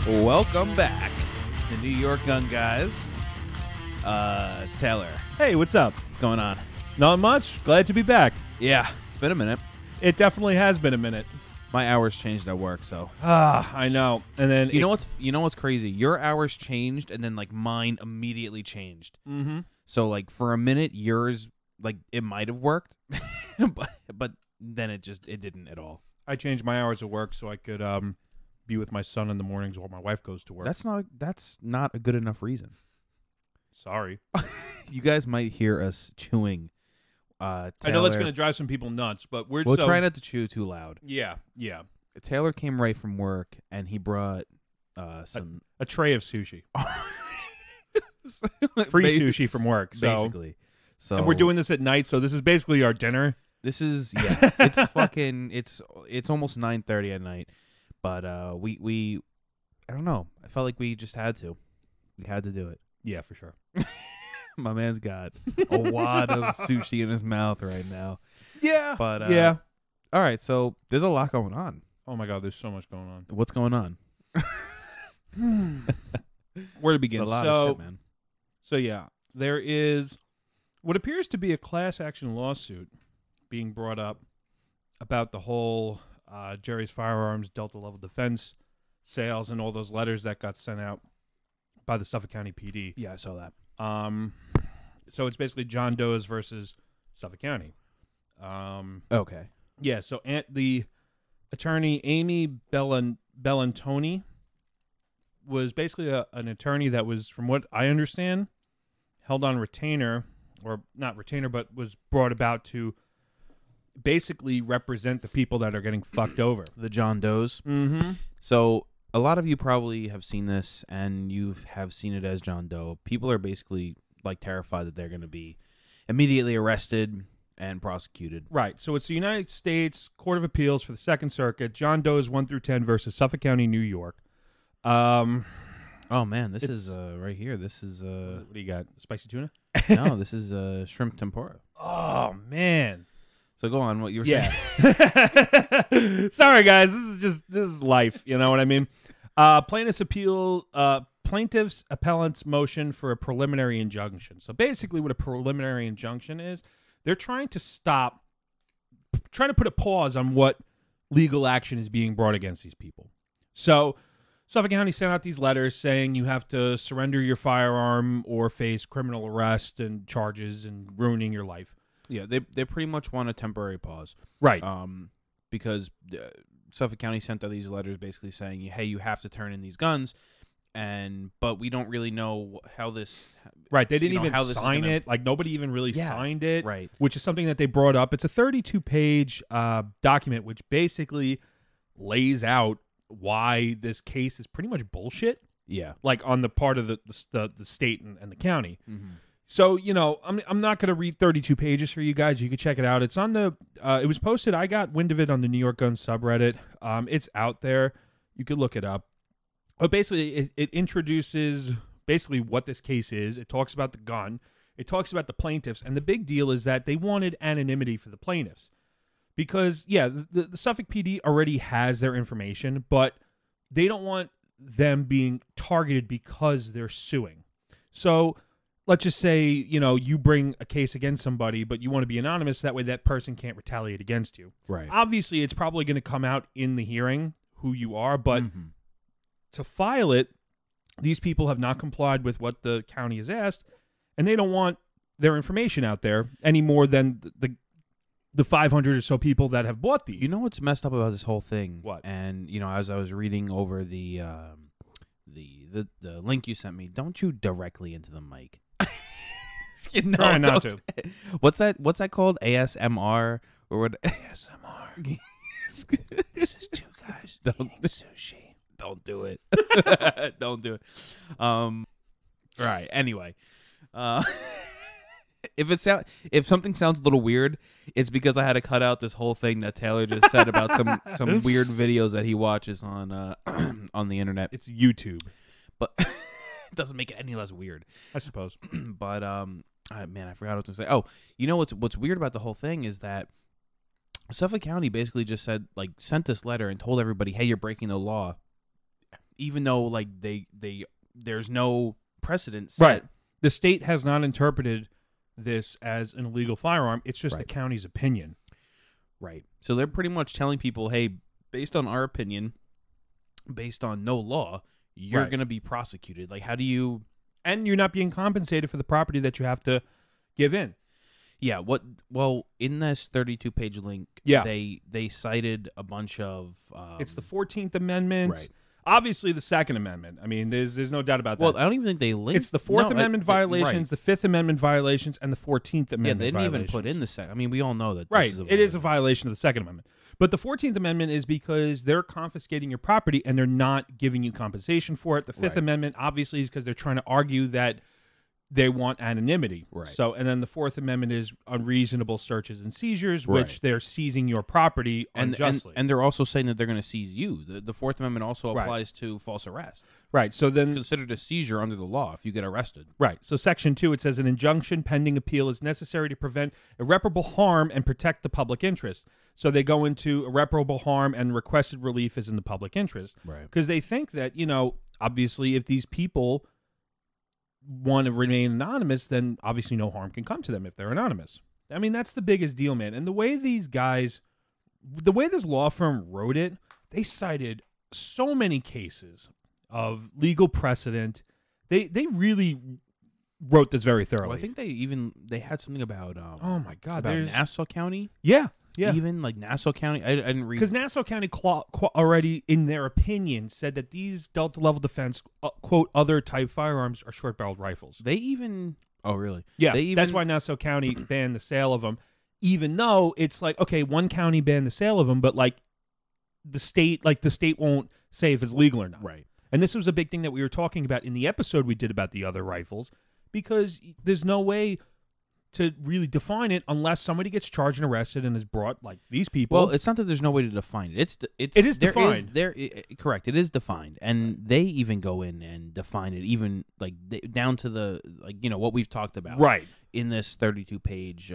Welcome back, the New York Gun Guys. Taylor, Hey, what's up? what's going on? Not much. Glad to be back. Yeah, it's been a minute. It definitely has been a minute. My hours changed at work, so I know. And then you know what's crazy? Your hours changed, and then like mine immediately changed. Mm-hmm. So like for a minute, yours like it might have worked, but then it didn't at all. I changed my hours of work so I could be with my son in the mornings while my wife goes to work. That's not a good enough reason. Sorry. You guys might hear us chewing. I know that's Taylor- going to drive some people nuts, but we'll try not to chew too loud. Yeah. Taylor came right from work, and he brought some A tray of sushi. Free sushi from work. So, basically. So and we're doing this at night, so this is basically our dinner. this is it's fucking it's almost 9:30 at night, but we I don't know. I felt like we just had to. We had to do it. Yeah, for sure. My man's got a wad of sushi in his mouth right now. Yeah. But yeah. All right, so there's a lot going on. Oh my God, there's so much going on. What's going on? Where to begin? It's a lot of shit, man. So yeah, there is what appears to be a class action lawsuit being brought up about the whole Jerry's Firearms Delta Level Defense sales and all those letters that got sent out by the Suffolk County PD. Yeah, I saw that. So it's basically John Doe's versus Suffolk County. Okay. Yeah, so the attorney Amy Bellantoni was basically an attorney that was, from what I understand, held on retainer, or not retainer, but was brought about to basically represent the people that are getting fucked over. The John Does. Mm-hmm. So a lot of you probably have seen this, and you have seen it as John Doe. People are basically like terrified that they're going to be immediately arrested and prosecuted. Right. So it's the United States Court of Appeals for the Second Circuit, John Doe's 1 through 10 versus Suffolk County, New York. Oh man, this is right here. This is What do you got? Spicy tuna? no, this is shrimp tempura. Oh man. So go on, what you were saying. Yeah. Sorry guys, this is life, you know what I mean? Plaintiff's appellant's motion for a preliminary injunction. So basically what a preliminary injunction is, they're trying to put a pause on what legal action is being brought against these people. So Suffolk County sent out these letters saying you have to surrender your firearm or face criminal arrest and charges and ruining your life. Yeah, they pretty much want a temporary pause. Right. Because Suffolk County sent out these letters basically saying, hey, you have to turn in these guns, but we don't really know how this. Right, they didn't even how this is sign gonna- it. Like, nobody even really signed it. Right. Which is something that they brought up. It's a 32-page document which basically lays out why this case is pretty much bullshit. Yeah. Like, on the part of the state and the county. Mm-hmm. So, you know, I'm not going to read 32 pages for you guys. You can check it out. It's on the it was posted. I got wind of it on the New York Gun subreddit. It's out there. You could look it up. But basically, it introduces basically what this case is. It talks about the gun. It talks about the plaintiffs. And the big deal is that they wanted anonymity for the plaintiffs. Because, yeah, the Suffolk PD already has their information, but they don't want them being targeted because they're suing. So let's just say, you know, you bring a case against somebody, but you want to be anonymous. That way that person can't retaliate against you. Right. Obviously, it's probably going to come out in the hearing who you are, but to file it, these people have not complied with what the county has asked, and they don't want their information out there any more than the 500 or so people that have bought these. You know what's messed up about this whole thing? What? And you know, as I was reading over the link you sent me, don't you directly into the mic. No, Try not to. What's that called? ASMR or what? ASMR. This is two guys eating sushi. Don't do it. Don't do it. Right. Anyway, if something sounds a little weird, it's because I had to cut out this whole thing that Taylor just said about some weird videos that he watches on on the internet. It's YouTube, But it doesn't make it any less weird. I suppose. But man, I forgot what I was gonna say. Oh, you know what's weird about the whole thing is that Suffolk County basically just sent this letter and told everybody, hey, you're breaking the law. even though like there's no precedent set. Right. The state has not interpreted this as an illegal firearm. It's just the Right. county's opinion. Right. So they're pretty much telling people, hey, based on our opinion, based on no law, you're Right. going to be prosecuted. Like, how do you... And you're not being compensated for the property that you have to give in. Yeah, well, in this 32-page link, Yeah. they cited a bunch of... It's the 14th Amendment. Right. Obviously, the Second Amendment. I mean, there's no doubt about that. Well, I don't even think they linked... It's the Fourth No, Amendment violations, the Fifth Amendment violations, and the 14th Yeah, Amendment they didn't even put violations. in the second. I mean, we all know that this Right. is a It is a violation. violation of the Second Amendment. But the 14th Amendment is because they're confiscating your property and they're not giving you compensation for it. The Fifth Right. Amendment, obviously, is because they're trying to argue that they want anonymity. Right. So, and then the Fourth Amendment is unreasonable searches and seizures, Right. which they're seizing your property And unjustly. and they're also saying that they're going to seize you. The Fourth Amendment also Right. applies to false arrest. right. So then It's considered a seizure under the law if you get arrested. Right. So Section 2, it says an injunction pending appeal is necessary to prevent irreparable harm and protect the public interest. So they go into irreparable harm and requested relief is in the public interest. Right. Because they think that, obviously if these people want to remain anonymous, then obviously no harm can come to them if they're anonymous. I mean, that's the biggest deal, man. And the way these guys, the way this law firm wrote it, they cited so many cases of legal precedent. They really wrote this very thoroughly. Well, I think they had something about oh my God, about there's Nassau County. yeah. Even like Nassau County. I didn't read Because Nassau County already, in their opinion, said that these Delta level defense, quote, other type firearms are short-barreled rifles. They even. Oh, really? Yeah, They that's even- why Nassau County banned the sale of them, even though it's like, okay, one county banned the sale of them, but like the state won't say if it's legal or not. Right. And this was a big thing that we were talking about in the episode we did about the other rifles, because there's no way to really define it unless somebody gets charged and arrested and is brought, like these people. Well, it's not that there's no way to define it. It is defined. Correct. It is defined, and they even go in and define it, even like down to the what we've talked about. right. In this 32-page,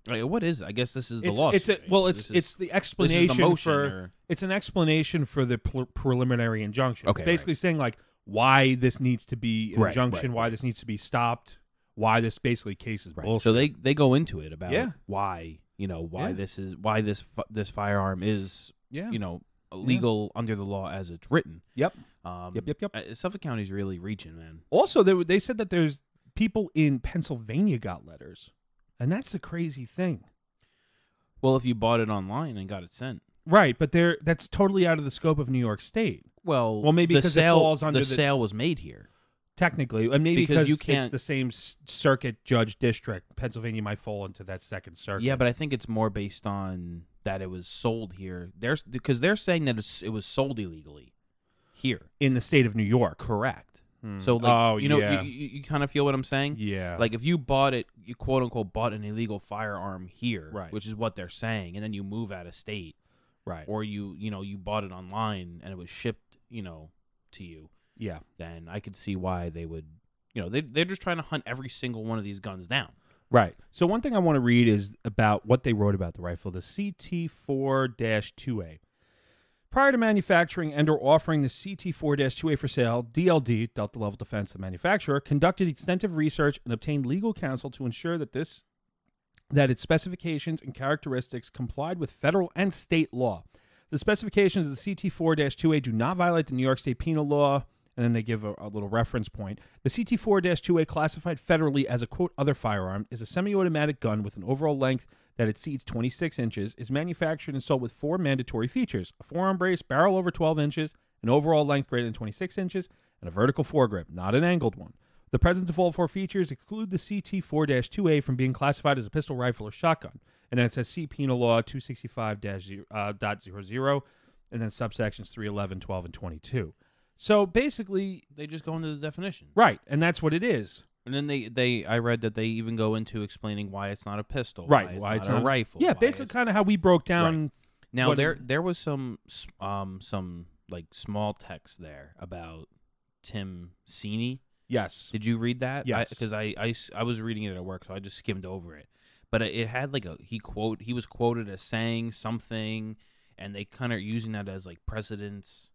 what is it? I guess this is the It's lawsuit. the This is explanation the motion, for or- it's an explanation for the preliminary injunction. Okay, It's basically saying like why this needs to be an Right, injunction, right, why this needs to be stopped, why this basically case is Right. bullshit. So they go into it about Yeah. why Yeah. this firearm is yeah. illegal under the law as it's written. Yep. Yep. Suffolk County's really reaching, man. Also, they said that there's people in Pennsylvania got letters, and that's the crazy thing. Well, if you bought it online and got it sent. Right, but that's totally out of the scope of New York State. Well, maybe the because it sale, falls under the sale was made here. Technically, and maybe Because because you it's can't- the same circuit judge district. Pennsylvania might fall into that second circuit. Yeah, but I think it's more based on that it was sold here. Because they're saying that it was sold illegally here. in the state of New York. Correct. Hmm. So, like, oh, you yeah. kind of feel what I'm saying? Yeah. Like, if you bought it, you quote unquote bought an illegal firearm here, Right. which is what they're saying, and then you move out of state, right. or you bought it online and it was shipped, to you, Yeah. then I could see why they would, they're just trying to hunt every single one of these guns down. Right. So one thing I want to read is about what they wrote about the rifle, the CT4-2A. Prior to manufacturing and or offering the CT4-2A for sale, DLD, Delta Level Defense, the manufacturer, conducted extensive research and obtained legal counsel to ensure that its specifications and characteristics complied with federal and state law. The specifications of the CT4-2A do not violate the New York State penal law, and then they give a little reference point. The CT4-2A, classified federally as a, quote, other firearm, is a semi-automatic gun with an overall length that exceeds 26 inches, is manufactured and sold with 4 mandatory features: a forearm brace, barrel over 12 inches, an overall length greater than 26 inches, and a vertical foregrip, not an angled one. The presence of all 4 features exclude the CT4-2A from being classified as a pistol, rifle, or shotgun. And then it says see Penal Law 265-.00, and then subsections 311, 12, and 22. So basically, They just go into the definition. right, and that's what it is. And then I read that they even go into explaining why it's not a pistol, Right, why it's not a rifle. Yeah, why basically it's- kind of how we broke down. Now what there was some like small text there about Tim Sini. Yes. Did you read that? Yes. Because I was reading it at work, so I just skimmed over it. But it had like he was quoted as saying something, and they kind of using that as like precedence.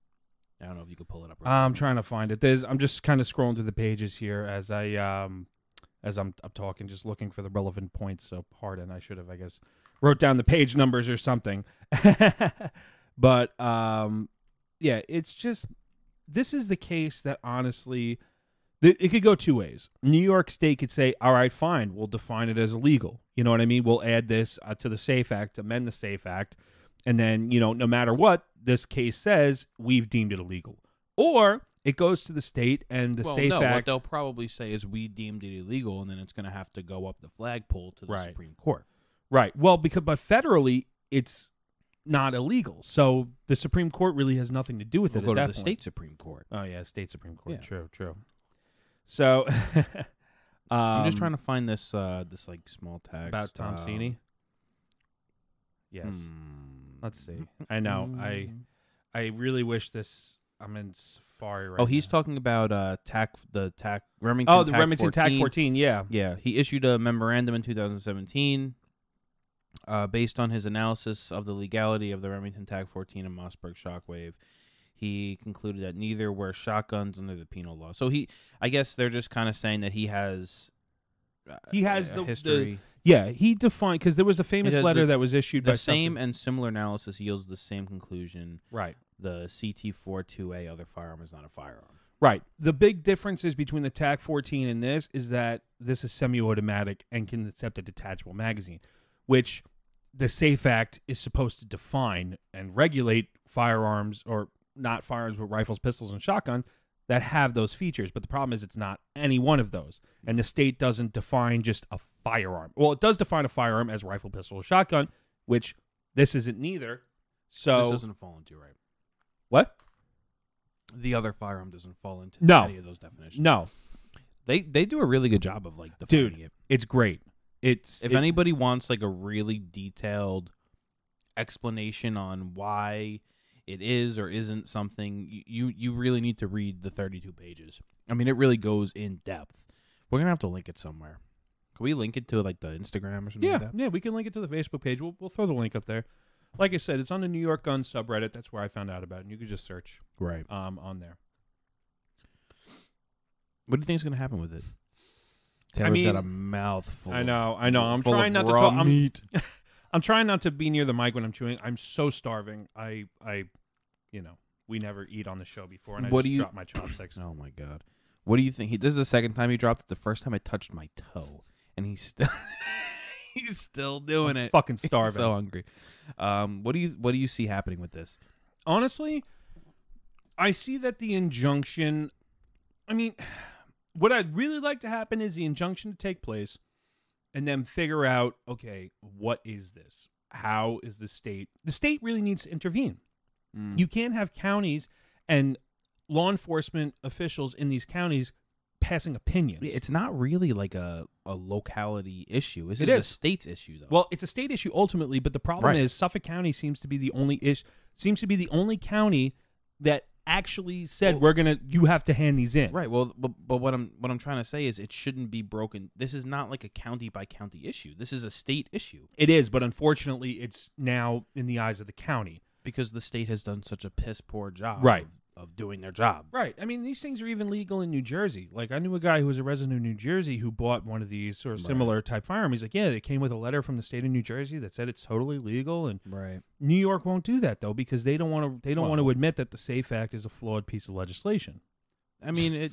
I don't know if you could pull it up. I'm trying to find it. I'm just kind of scrolling through the pages here as I'm talking, just looking for the relevant points. So pardon, I should have, I guess, wrote down the page numbers or something. But yeah, it's just, this is the case that honestly, it could go two ways. New York State could say, all right, fine, we'll define it as illegal. You know what I mean? We'll add this to the SAFE Act, amend the SAFE Act, and then, no matter what this case says, we've deemed it illegal. Or it goes to the state and the SAFE Act. What they'll probably say is we deemed it illegal, and then it's going to have to go up the flagpole to the Supreme Court. Right. Well, but federally, it's not illegal. So the Supreme Court really has nothing to do with it We'll at go that to the point. state Supreme Court. Oh, yeah, state Supreme Court. Yeah. True. So I'm just trying to find this this like small text about Tom Sini. Yes. Let's see. I know. I really wish this. I'm in Safari right now. Oh, he's talking about Remington. Oh, the Remington TAC 14. Yeah. Yeah, he issued a memorandum in 2017 based on his analysis of the legality of the Remington TAC 14 and Mossberg Shockwave. He concluded that neither were shotguns under the penal law. So I guess they're just kind of saying that he has the history. He defined, because there was a famous letter that was issued by the same and similar analysis yields the same conclusion. Right. The CT-42A other firearm is not a firearm. Right. The big differences between the TAC 14 and this is that this is semi-automatic and can accept a detachable magazine, which the SAFE Act is supposed to define and regulate firearms, or not firearms, but rifles, pistols, and shotgun that have those features. But the problem is it's not any one of those. And the state doesn't define just a firearm. Well, it does define a firearm as rifle, pistol, or shotgun, which this isn't neither. So this doesn't fall into, right? What? The other firearm doesn't fall into any of those definitions. No. They do a really good job of like defining it. It's great. If anybody wants like a really detailed explanation on why it is or isn't something, you really need to read the 32 pages. I mean, it really goes in depth. We're gonna have to link it somewhere. Can we link it to like the Instagram or something like that? Yeah, we can link it to the Facebook page. We'll throw the link up there. Like I said, it's on the New York Gun subreddit. That's where I found out about it. And you could just search on there. What do you think is going to happen with it? Taylor's got a mouthful. I know. I'm trying not to talk meat. I'm trying not to be near the mic when I'm chewing. I'm so starving. We never eat on the show before, and I just dropped my chopsticks. Oh my god. What do you think? This is the second time he dropped it. The first time I touched my toe, and he's still doing it. Fucking starving. He's so hungry. What do you see happening with this? Honestly, I see that the injunction. I mean, what I'd really like to happen is the injunction to take place, and then figure out, okay, what is this? How is the state? The state really needs to intervene. You can't have counties and law enforcement officials in these counties passing opinions. It's not really like a locality issue. It is a state's issue, though. Well, it's a state issue ultimately, but the problem is Suffolk County seems to be the only county that actually said you have to hand these in. Right. Well, but what I'm trying to say is it shouldn't be broken. This is not like a county by county issue. This is a state issue. It is, but unfortunately, it's now in the eyes of the county because the state has done such a piss poor job. Right. Of doing their job. Right. I mean, these things are even legal in New Jersey. Like, I knew a guy who was a resident of New Jersey who bought one of these sort of similar type firearm. He's like, yeah, they came with a letter from the state of New Jersey that said it's totally legal. And New York won't do that, though, because they don't want to admit that the SAFE Act is a flawed piece of legislation. I mean,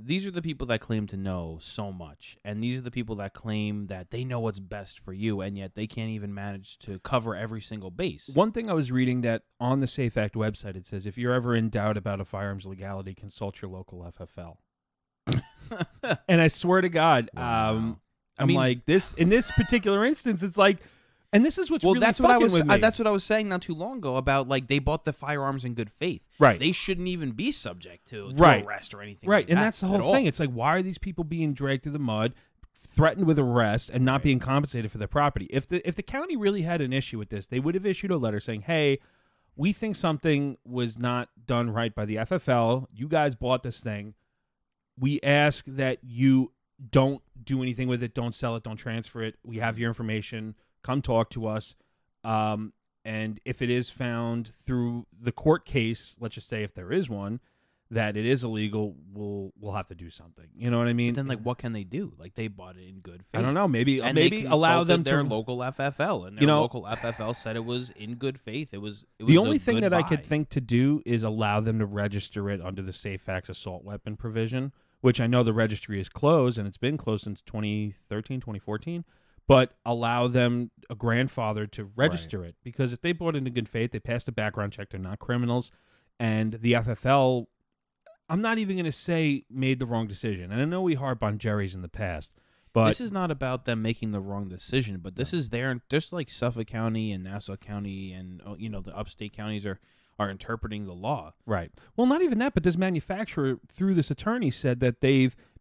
these are the people that claim to know so much, and these are the people that claim that they know what's best for you, and yet they can't even manage to cover every single base. One thing I was reading that on the SAFE Act website, it says, if you're ever in doubt about a firearm's legality, consult your local FFL. And I swear to God, wow. I'm like, in this particular instance, it's like, and this is what's really that's fucking what I was. with me. That's what I was saying not too long ago about like they bought the firearms in good faith. Right. They shouldn't even be subject to arrest or anything. Right. Like and that that's the whole thing. It's like, why are these people being dragged through the mud, threatened with arrest, and not being compensated for their property? If the county really had an issue with this, they would have issued a letter saying, hey, we think something was not done right by the FFL. You guys bought this thing. We ask that you don't do anything with it. Don't sell it. Don't transfer it. We have your information. Come talk to us. And if it is found through the court case, let's just say if there is one, that it is illegal, we'll have to do something. You know what I mean? But then, like, what can they do? Like, they bought it in good faith. I don't know. Maybe And maybe they allow them consulted their to. local FFL, and their You know, local FFL said it was in good faith. It was The only a thing good that I buy. could think to do is allow them to register it under the Safe Acts assault weapon provision, which I know the registry is closed, and it's been closed since 2013, 2014. But allow them, a grandfather, to register it. Because if they bought it in good faith, they passed a background check, they're not criminals. And the FFL, I'm not even going to say made the wrong decision. And I know we harp on Jerry's in the past, but This is not about them making the wrong decision, but this is just like Suffolk County and Nassau County and the upstate counties are interpreting the law. right. Well, not even that, but this manufacturer, through this attorney, said that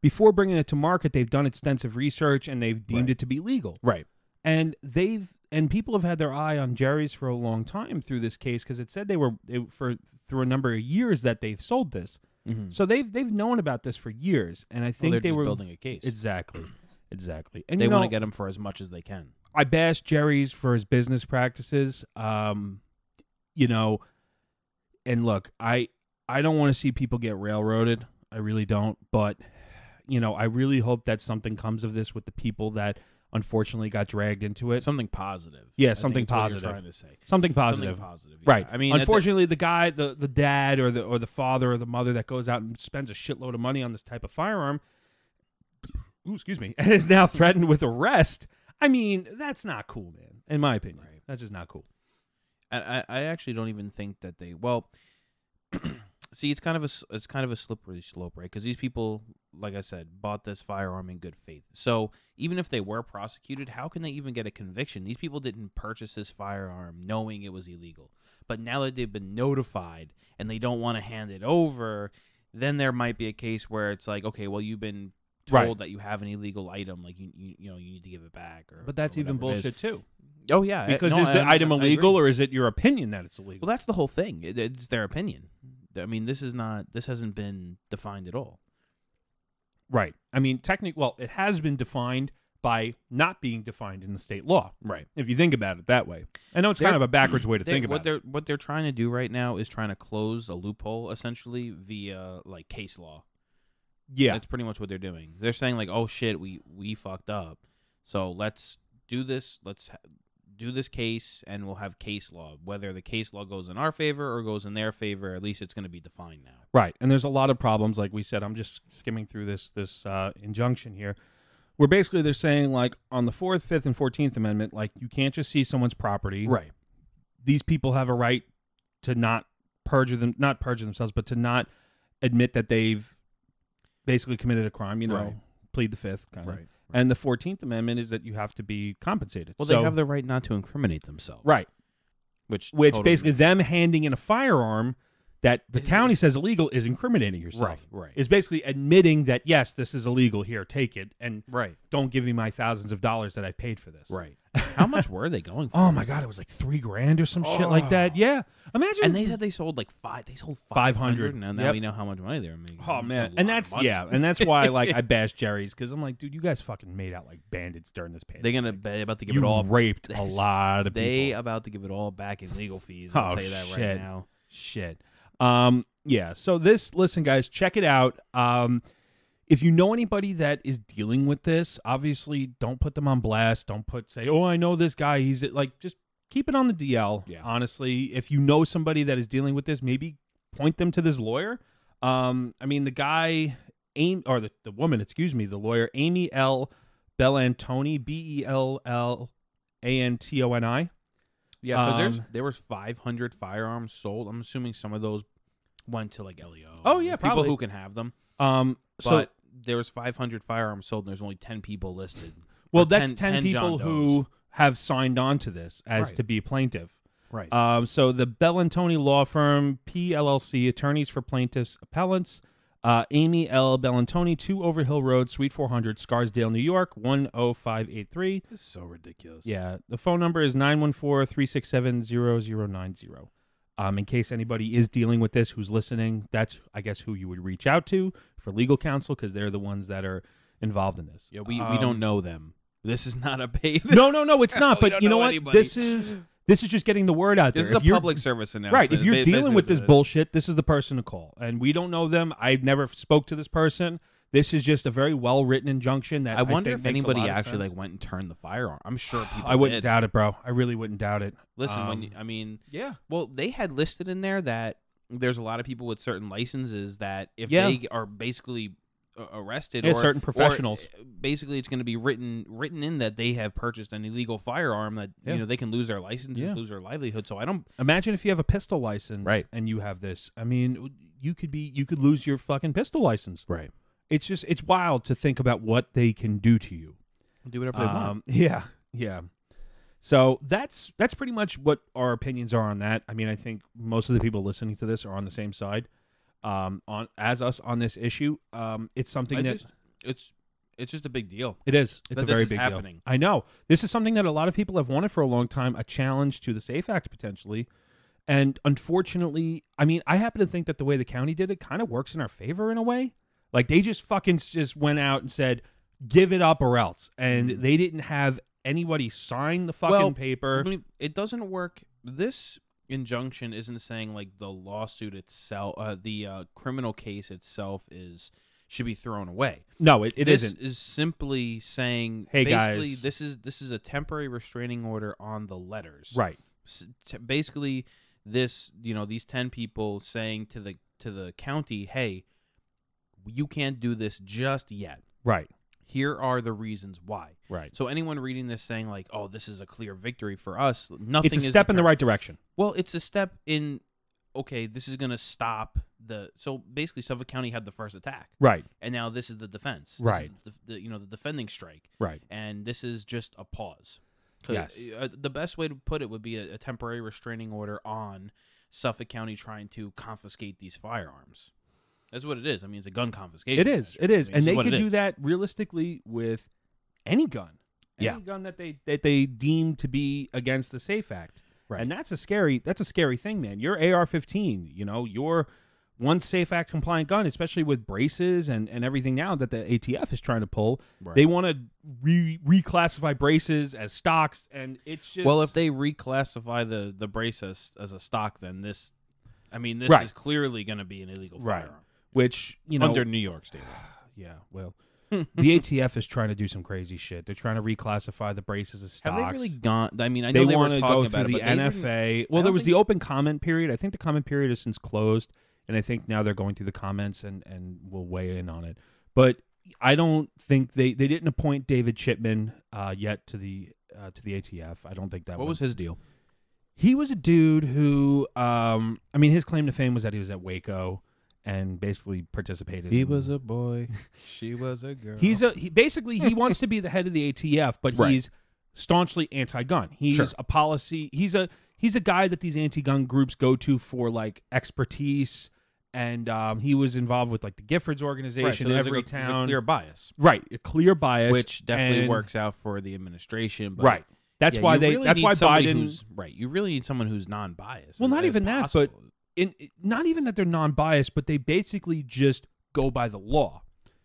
before bringing it to market, they've done extensive research and they've deemed Right. it to be legal. Right. And people have had their eye on Jerry's for a long time through this case because it said through a number of years that they've sold this. Mm-hmm. So they've known about this for years, and I think they're they just were building a case. exactly. And They want to get them for as much as they can. I bash Jerry's for his business practices. And look, I don't want to see people get railroaded. I really don't. But, I really hope that something comes of this with the people that unfortunately got dragged into it. Something positive. Yeah, I something think is what positive. You're trying to say Something positive. Something positive. Yeah. Right. I mean, unfortunately, the guy, the dad or the father or the mother that goes out and spends a shitload of money on this type of firearm, and is now threatened with arrest. I mean, that's not cool, man. In my opinion, Right. That's just not cool. I actually don't even think that they. Well, see, it's kind of a slippery slope, right? Because these people, like I said, bought this firearm in good faith. So even if they were prosecuted, how can they even get a conviction? These people didn't purchase this firearm knowing it was illegal. But now that they've been notified and they don't want to hand it over, then there might be a case where it's like, okay, well, you've been told Right. that you have an illegal item, like you need to give it back. But that's or even whatever it is. bullshit too. Oh yeah, Because no, is the item I illegal, agree. or is it your opinion that it's illegal? Well, that's the whole thing. It's their opinion. I mean, this hasn't been defined at all. Right. I mean, well, it has been defined by not being defined in the state law. Right. If you think about it that way. I know it's kind of a backwards way to think about it. What they're trying to do right now is trying to close a loophole, essentially via like case law. Yeah. That's pretty much what they're doing. They're saying like, oh shit, we fucked up, so let's do this. Do this case, and we'll have case law. Whether the case law goes in our favor or goes in their favor, at least it's going to be defined now. Right. And there's a lot of problems. Like we said, I'm just skimming through this injunction here, where basically they're saying, like, on the 4th, 5th, and 14th Amendment, like, you can't just seize someone's property. Right. These people have a right to not perjure themselves, but to not admit that they've basically committed a crime, Right. plead the 5th. Kind of. Right. And the 14th Amendment is that you have to be compensated. Well, So- they have the right not to incriminate themselves. Right. Which totally Basically makes them sense. handing in a firearm that the county says illegal is incriminating yourself. Right. Is basically admitting that, yes, this is illegal. Here, take it. And Right. don't give me my thousands of dollars that I paid for this. Right. How much were they going for? Oh, my God. It was like $3,000 or some shit like that. Yeah. Imagine. And they said they sold like 500. 500. And now Yep. we know how much money they were making. Oh, It's man. a And lot that's, of money. and that's why, like, I bash Jerry's, because I'm like, dude, you guys fucking made out like bandits during this pandemic. They about to give You it all. raped a lot of They people. about to give it all back in legal fees. I'll Oh, tell you that shit. right now. Shit. Yeah. So listen, guys, check it out. If you know anybody that is dealing with this, obviously don't put them on blast. Don't say, oh, I know this guy. He's like, just keep it on the DL. Yeah. Honestly, if you know somebody that is dealing with this, maybe point them to this lawyer. I mean, the guy, the woman, the lawyer, Amy L. Bellantoni, Bellantoni. Yeah, because there was 500 firearms sold. I'm assuming some of those went to like LEO. Oh, yeah, people probably. who can have them. So But there was 500 firearms sold, and there's only 10 people listed. well, Or that's 10 John people Does. who have signed on to this as Right. to be plaintiff. Right. So the Bellantoni Law Firm, PLLC, attorneys for plaintiffs, appellants, Amy L. Bellantoni, 2 Overhill Road, Suite 400, Scarsdale, New York, 10583. This is so ridiculous. Yeah, the phone number is 914-367-0090. In case anybody is dealing with this who's listening, that's, I guess, who you would reach out to for legal counsel, because they're the ones that are involved in this. Yeah, we don't know them. This is not a paid. No, it's not. We But don't you know know what? anybody. This This is just getting the word out there. This is a public service announcement. Right. If you're Basically dealing with what this it is. bullshit, this is the person to call. And we don't know them. I've never spoke to this person. This is just a very well-written injunction that I wonder think if makes a anybody lot of actually sense. like went and turned the firearm. I'm sure people I wouldn't did. doubt it, bro. I really wouldn't doubt it. Listen, I mean, Yeah. well, they had listed in there that there's a lot of people with certain licenses that if Yeah. they are basically arrested Yeah, or certain professionals. or, basically it's going to be written in that they have purchased an illegal firearm that Yeah. they can lose their licenses, Yeah. lose their livelihood. So I don't. Imagine if you have a pistol license Right. and you have this. I mean, you could lose your fucking pistol license. Right. It's wild to think about what they can do to you. Do whatever they want. Yeah, yeah. So that's pretty much what our opinions are on that. I mean, I think most of the people listening to this are on the same side, on as us on this issue. It's something It's just a big deal. it is. It's that a very this is big happening. deal. I know this is something that a lot of people have wanted for a long time. A challenge to the SAFE Act potentially, and unfortunately, I mean, I happen to think that the way the county did it kind of works in our favor in a way. Like they just went out and said, "Give it up or else," and they didn't have anybody sign the fucking paper. I mean, it doesn't work. This injunction isn't saying like the lawsuit itself, the criminal case itself should be thrown away. No, it This isn't. is simply saying, Hey, basically, guys. this is a temporary restraining order on the letters. Right. Basically, these 10 people saying to the county, hey, you can't do this just yet. Right. Here are the reasons why. Right. So anyone reading this saying like, "Oh, this is a clear victory for us," nothing. It's a is step in the determined. right direction. Well, it's a step in. Okay, this is going to stop the. So basically, Suffolk County had the first attack, Right. and now this is the defense. This Right. is the defending strike, Right. and this is just a pause. 'Cause, Yes. the best way to put it would be a temporary restraining order on Suffolk County trying to confiscate these firearms. That's what it is. I mean, it's a gun confiscation. It is. measure. It is. I mean, And this they what could it do is. that realistically with any gun. Yeah. Any gun that they deem to be against the SAFE Act. Right. And that's a scary thing, man. Your AR-15, your one SAFE Act compliant gun, especially with braces and everything now that the ATF is trying to pull. Right. They want to reclassify braces as stocks, and it's just Well, if they reclassify the brace as a stock, then this Right. is clearly going to be an illegal Right. firearm which under New York State law. yeah, well, the ATF is trying to do some crazy shit. They're trying to reclassify the braces as stocks. Have they really gone? I mean, I They know they were want to talking go about through it, the but they NFA. didn't- Well, I there don't was think- the open comment period. I think the comment period has since closed, and I think now they're going through the comments and will weigh in on it. But I don't think they didn't appoint David Chipman yet to the ATF. I don't think that. What was his deal? He was a dude who, I mean, his claim to fame was that he was at Waco and basically participated. He in- was a boy. She was a girl. Basically he wants to be the head of the ATF, but Right. he's staunchly anti-gun. He's Sure. a policy. He's a guy that these anti-gun groups go to for like expertise, and he was involved with like the Giffords right, organization so in there's every there's town. a clear bias, Right, a clear bias, which definitely and- works out for the administration. But Right. That's yeah, why you they. really That's need why somebody Biden. who's- right. You really need someone who's non-biased. Well, not as even that, but possible. Not even that they're non-biased, but they basically just go by the law.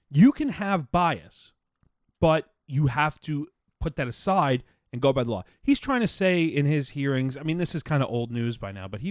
You can have bias, but you have to put that aside and go by the law. He's trying to say in his hearings, I mean, this is kind of old news by now, but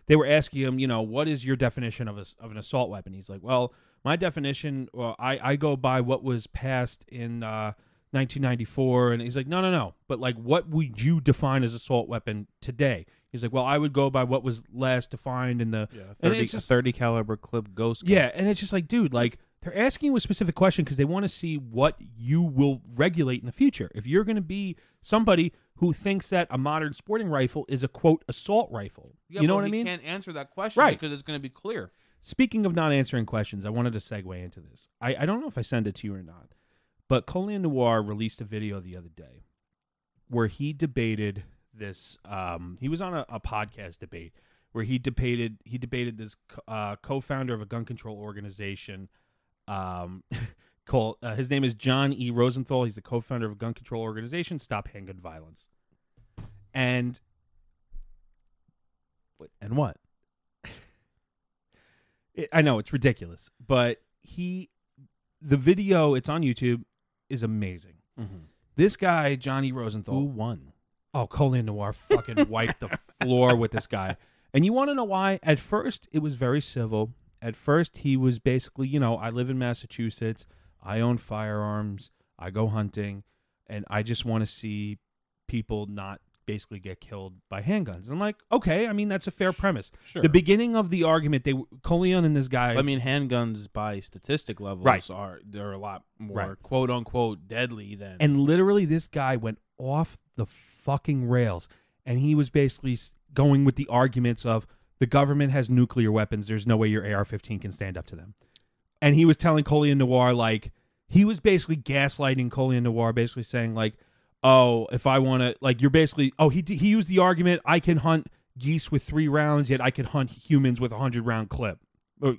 they were asking him, what is your definition of an assault weapon? He's like, well, my definition, I go by what was passed in 1994. And he's like, no. But like, what would you define as assault weapon today? He's like, well, I would go by what was last defined in the... and it's just- 30 caliber clip ghost gun. Yeah, and it's just like, dude, like, they're asking you a specific question because they want to see what you will regulate in the future. If you're going to be somebody who thinks that a modern sporting rifle is a, quote, assault rifle. Yeah, you know well, what I he mean? can't answer that question Right. because it's going to be clear. Speaking of not answering questions, I wanted to segue into this. I don't know if I sent it to you or not, but Colin Noir released a video the other day where he debated this. He was on a podcast debate where he debated this co-founder of a gun control organization. Called his name is John E. Rosenthal. He's the co-founder of a gun control organization, Stop Handgun Violence. And What? I know it's ridiculous, but the video, it's on YouTube, is amazing. Mm-hmm. This guy, Johnny Rosenthal, Who won? Oh, Colin Noir fucking wiped the floor with this guy. And you want to know why? At first, it was very civil. At first, he was basically, I live in Massachusetts. I own firearms. I go hunting. And I just want to see people not basically get killed by handguns. I'm like, okay, I mean, that's a fair premise. Sure. The beginning of the argument, Colion and this guy. I mean, handguns by statistic levels they're a lot more quote unquote deadly than. And literally, this guy went off the fucking rails, and he was basically going with the arguments of the government has nuclear weapons. There's no way your AR-15 can stand up to them. And he was telling Colion Noir, like, he was basically gaslighting Colion Noir, basically saying, like, oh, if I want to, like, you're basically, he used the argument, I can hunt geese with 3 rounds, yet I can hunt humans with a 100-round clip.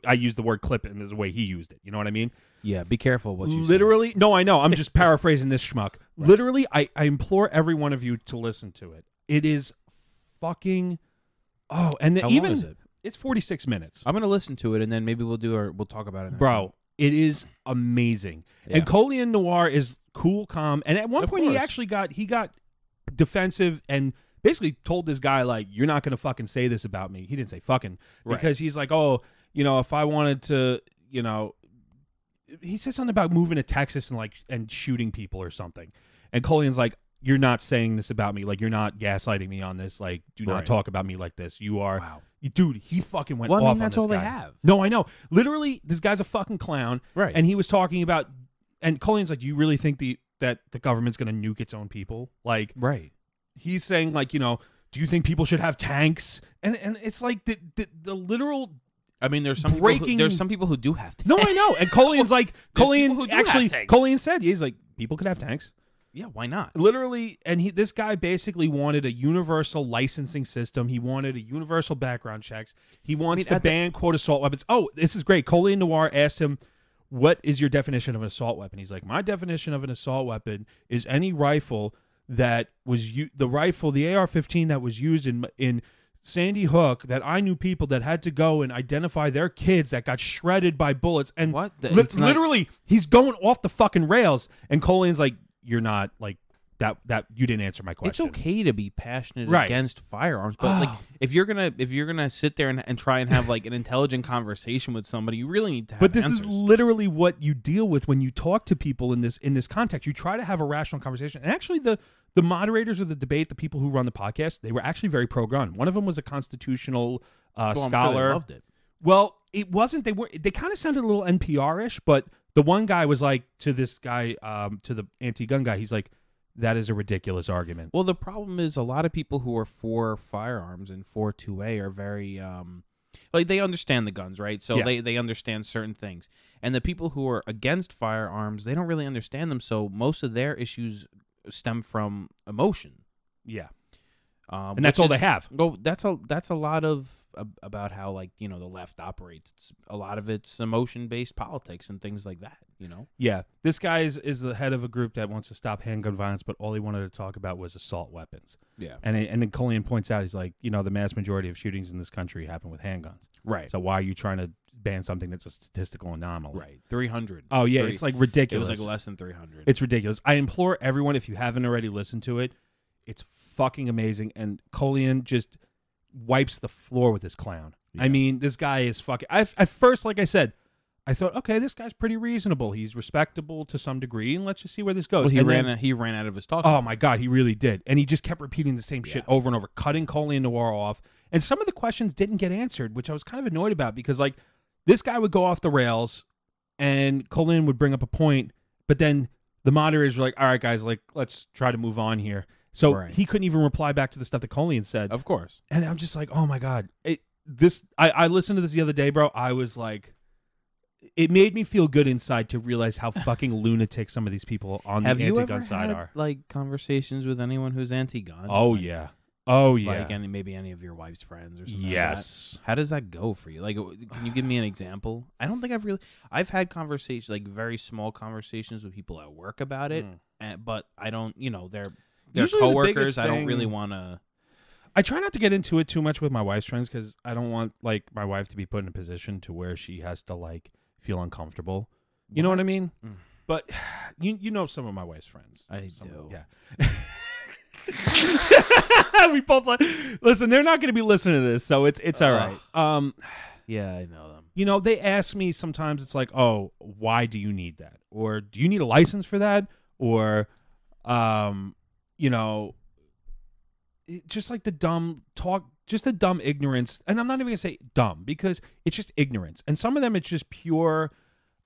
I used the word clip in the way he used it. You know what I mean? Yeah, be careful what you Literally, no, I know. I'm just paraphrasing this schmuck. Right. Literally, I implore every one of you to listen to it. It is fucking, and How even, long is it? It's 46 minutes. I'm going to listen to it, and then maybe we'll talk about it next Bro, time. it is amazing. Yeah. And Colion Noir is cool, calm, and at one Of point course. he actually got defensive and basically told this guy, like, you're not going to fucking say this about me. He didn't say fucking, because he's like, oh, if I wanted to, he said something about moving to Texas and shooting people or something. And Colion's like, you're not saying this about me. Like, you're not gaslighting me on this. Like, do not talk about me like this. You are. Wow. Dude, he fucking went Well, off I mean, on that's this all guy. they have. No, I know. Literally, this guy's a fucking clown. Right. And he was talking about, and Colion's like, do you really think that the government's going to nuke its own people? Like, Right. he's saying, like, do you think people should have tanks? And it's like the literal. I mean, there's some people who do have tanks. No, I know. And Colion's like, people who do have tanks. Colion said, he's like, people could have tanks. Yeah, why not? Literally, and this guy basically wanted a universal licensing system. He wanted a universal background checks. He wants to ban quote assault weapons. Oh, this is great. Colion Noir asked him, what is your definition of an assault weapon? He's like, my definition of an assault weapon is any rifle that was the AR-15 that was used in Sandy Hook, that I knew people that had to go and identify their kids that got shredded by bullets. And What? Literally, he's going off the fucking rails. And Colion's like, you're not like that you didn't answer my question. It's okay to be passionate Right. against firearms, but like if you're gonna sit there and try and have like an intelligent conversation with somebody, you really need to have But this answers. is literally what you deal with when you talk to people in this context. You try to have a rational conversation. And actually, the moderators of the debate, the people who run the podcast, they were actually very pro-gun. One of them was a constitutional I'm sure they scholar. loved it. Well, it wasn't. They kind of sounded a little NPR-ish, but the one guy was like, to this guy, to the anti-gun guy, he's like, that is a ridiculous argument. Well, the problem is a lot of people who are for firearms and for 2A are very like they understand the guns, right? So they understand certain things. And the people who are against firearms, they don't really understand them, so most of their issues stem from emotion. Yeah. And that's all they have. Well, that's a lot of about how, like, the left operates. It's a lot of it's emotion-based politics and things like that, Yeah. This guy is the head of a group that wants to stop handgun violence, but all he wanted to talk about was assault weapons. Yeah. And then Colion points out, he's like, the mass majority of shootings in this country happen with handguns. Right. So why are you trying to ban something that's a statistical anomaly? Right. 300. Oh, yeah. It's like ridiculous. It was like less than 300. It's ridiculous. I implore everyone, if you haven't already listened to it, it's fucking amazing. And Colion just wipes the floor with this clown. Yeah. I mean, this guy is fucking... At first, like I said, I thought, okay, this guy's pretty reasonable. He's respectable to some degree, and let's just see where this goes. Well, he ran out of his talk. Oh, my God, he really did. And he just kept repeating the same shit over and over, cutting Colion Noir off. And some of the questions didn't get answered, which I was kind of annoyed about, because, like, this guy would go off the rails, and Colion would bring up a point, but then the moderators were like, all right, guys, like, let's try to move on here. So he couldn't even reply back to the stuff that Colion said. Of course. And I'm just like, oh, my God. I listened to this the other day, bro. I was like, it made me feel good inside to realize how fucking lunatic some of these people on the anti-gun side are. Like, conversations with anyone who's anti-gun? Oh, like, yeah. Oh, yeah. Like maybe any of your wife's friends or something. Yes. Like that. How does that go for you? Like, can you give me an example? I don't think I've had conversations, like very small conversations with people at work about it, but I don't, they're Usually coworkers. I don't really want to. I try not to get into it too much with my wife's friends, because I don't want, like, my wife to be put in a position to where she has to, like, feel uncomfortable. You know what I mean? But you know some of my wife's friends. I do. Yeah. We both like. Listen, they're not going to be listening to this, so it's all right. Yeah, I know them. You know, they ask me sometimes. It's like, oh, why do you need that? Or do you need a license for that? Or, you know, just like the dumb talk, just the dumb ignorance. And I'm not even going to say dumb because it's just ignorance. And some of them, it's just pure.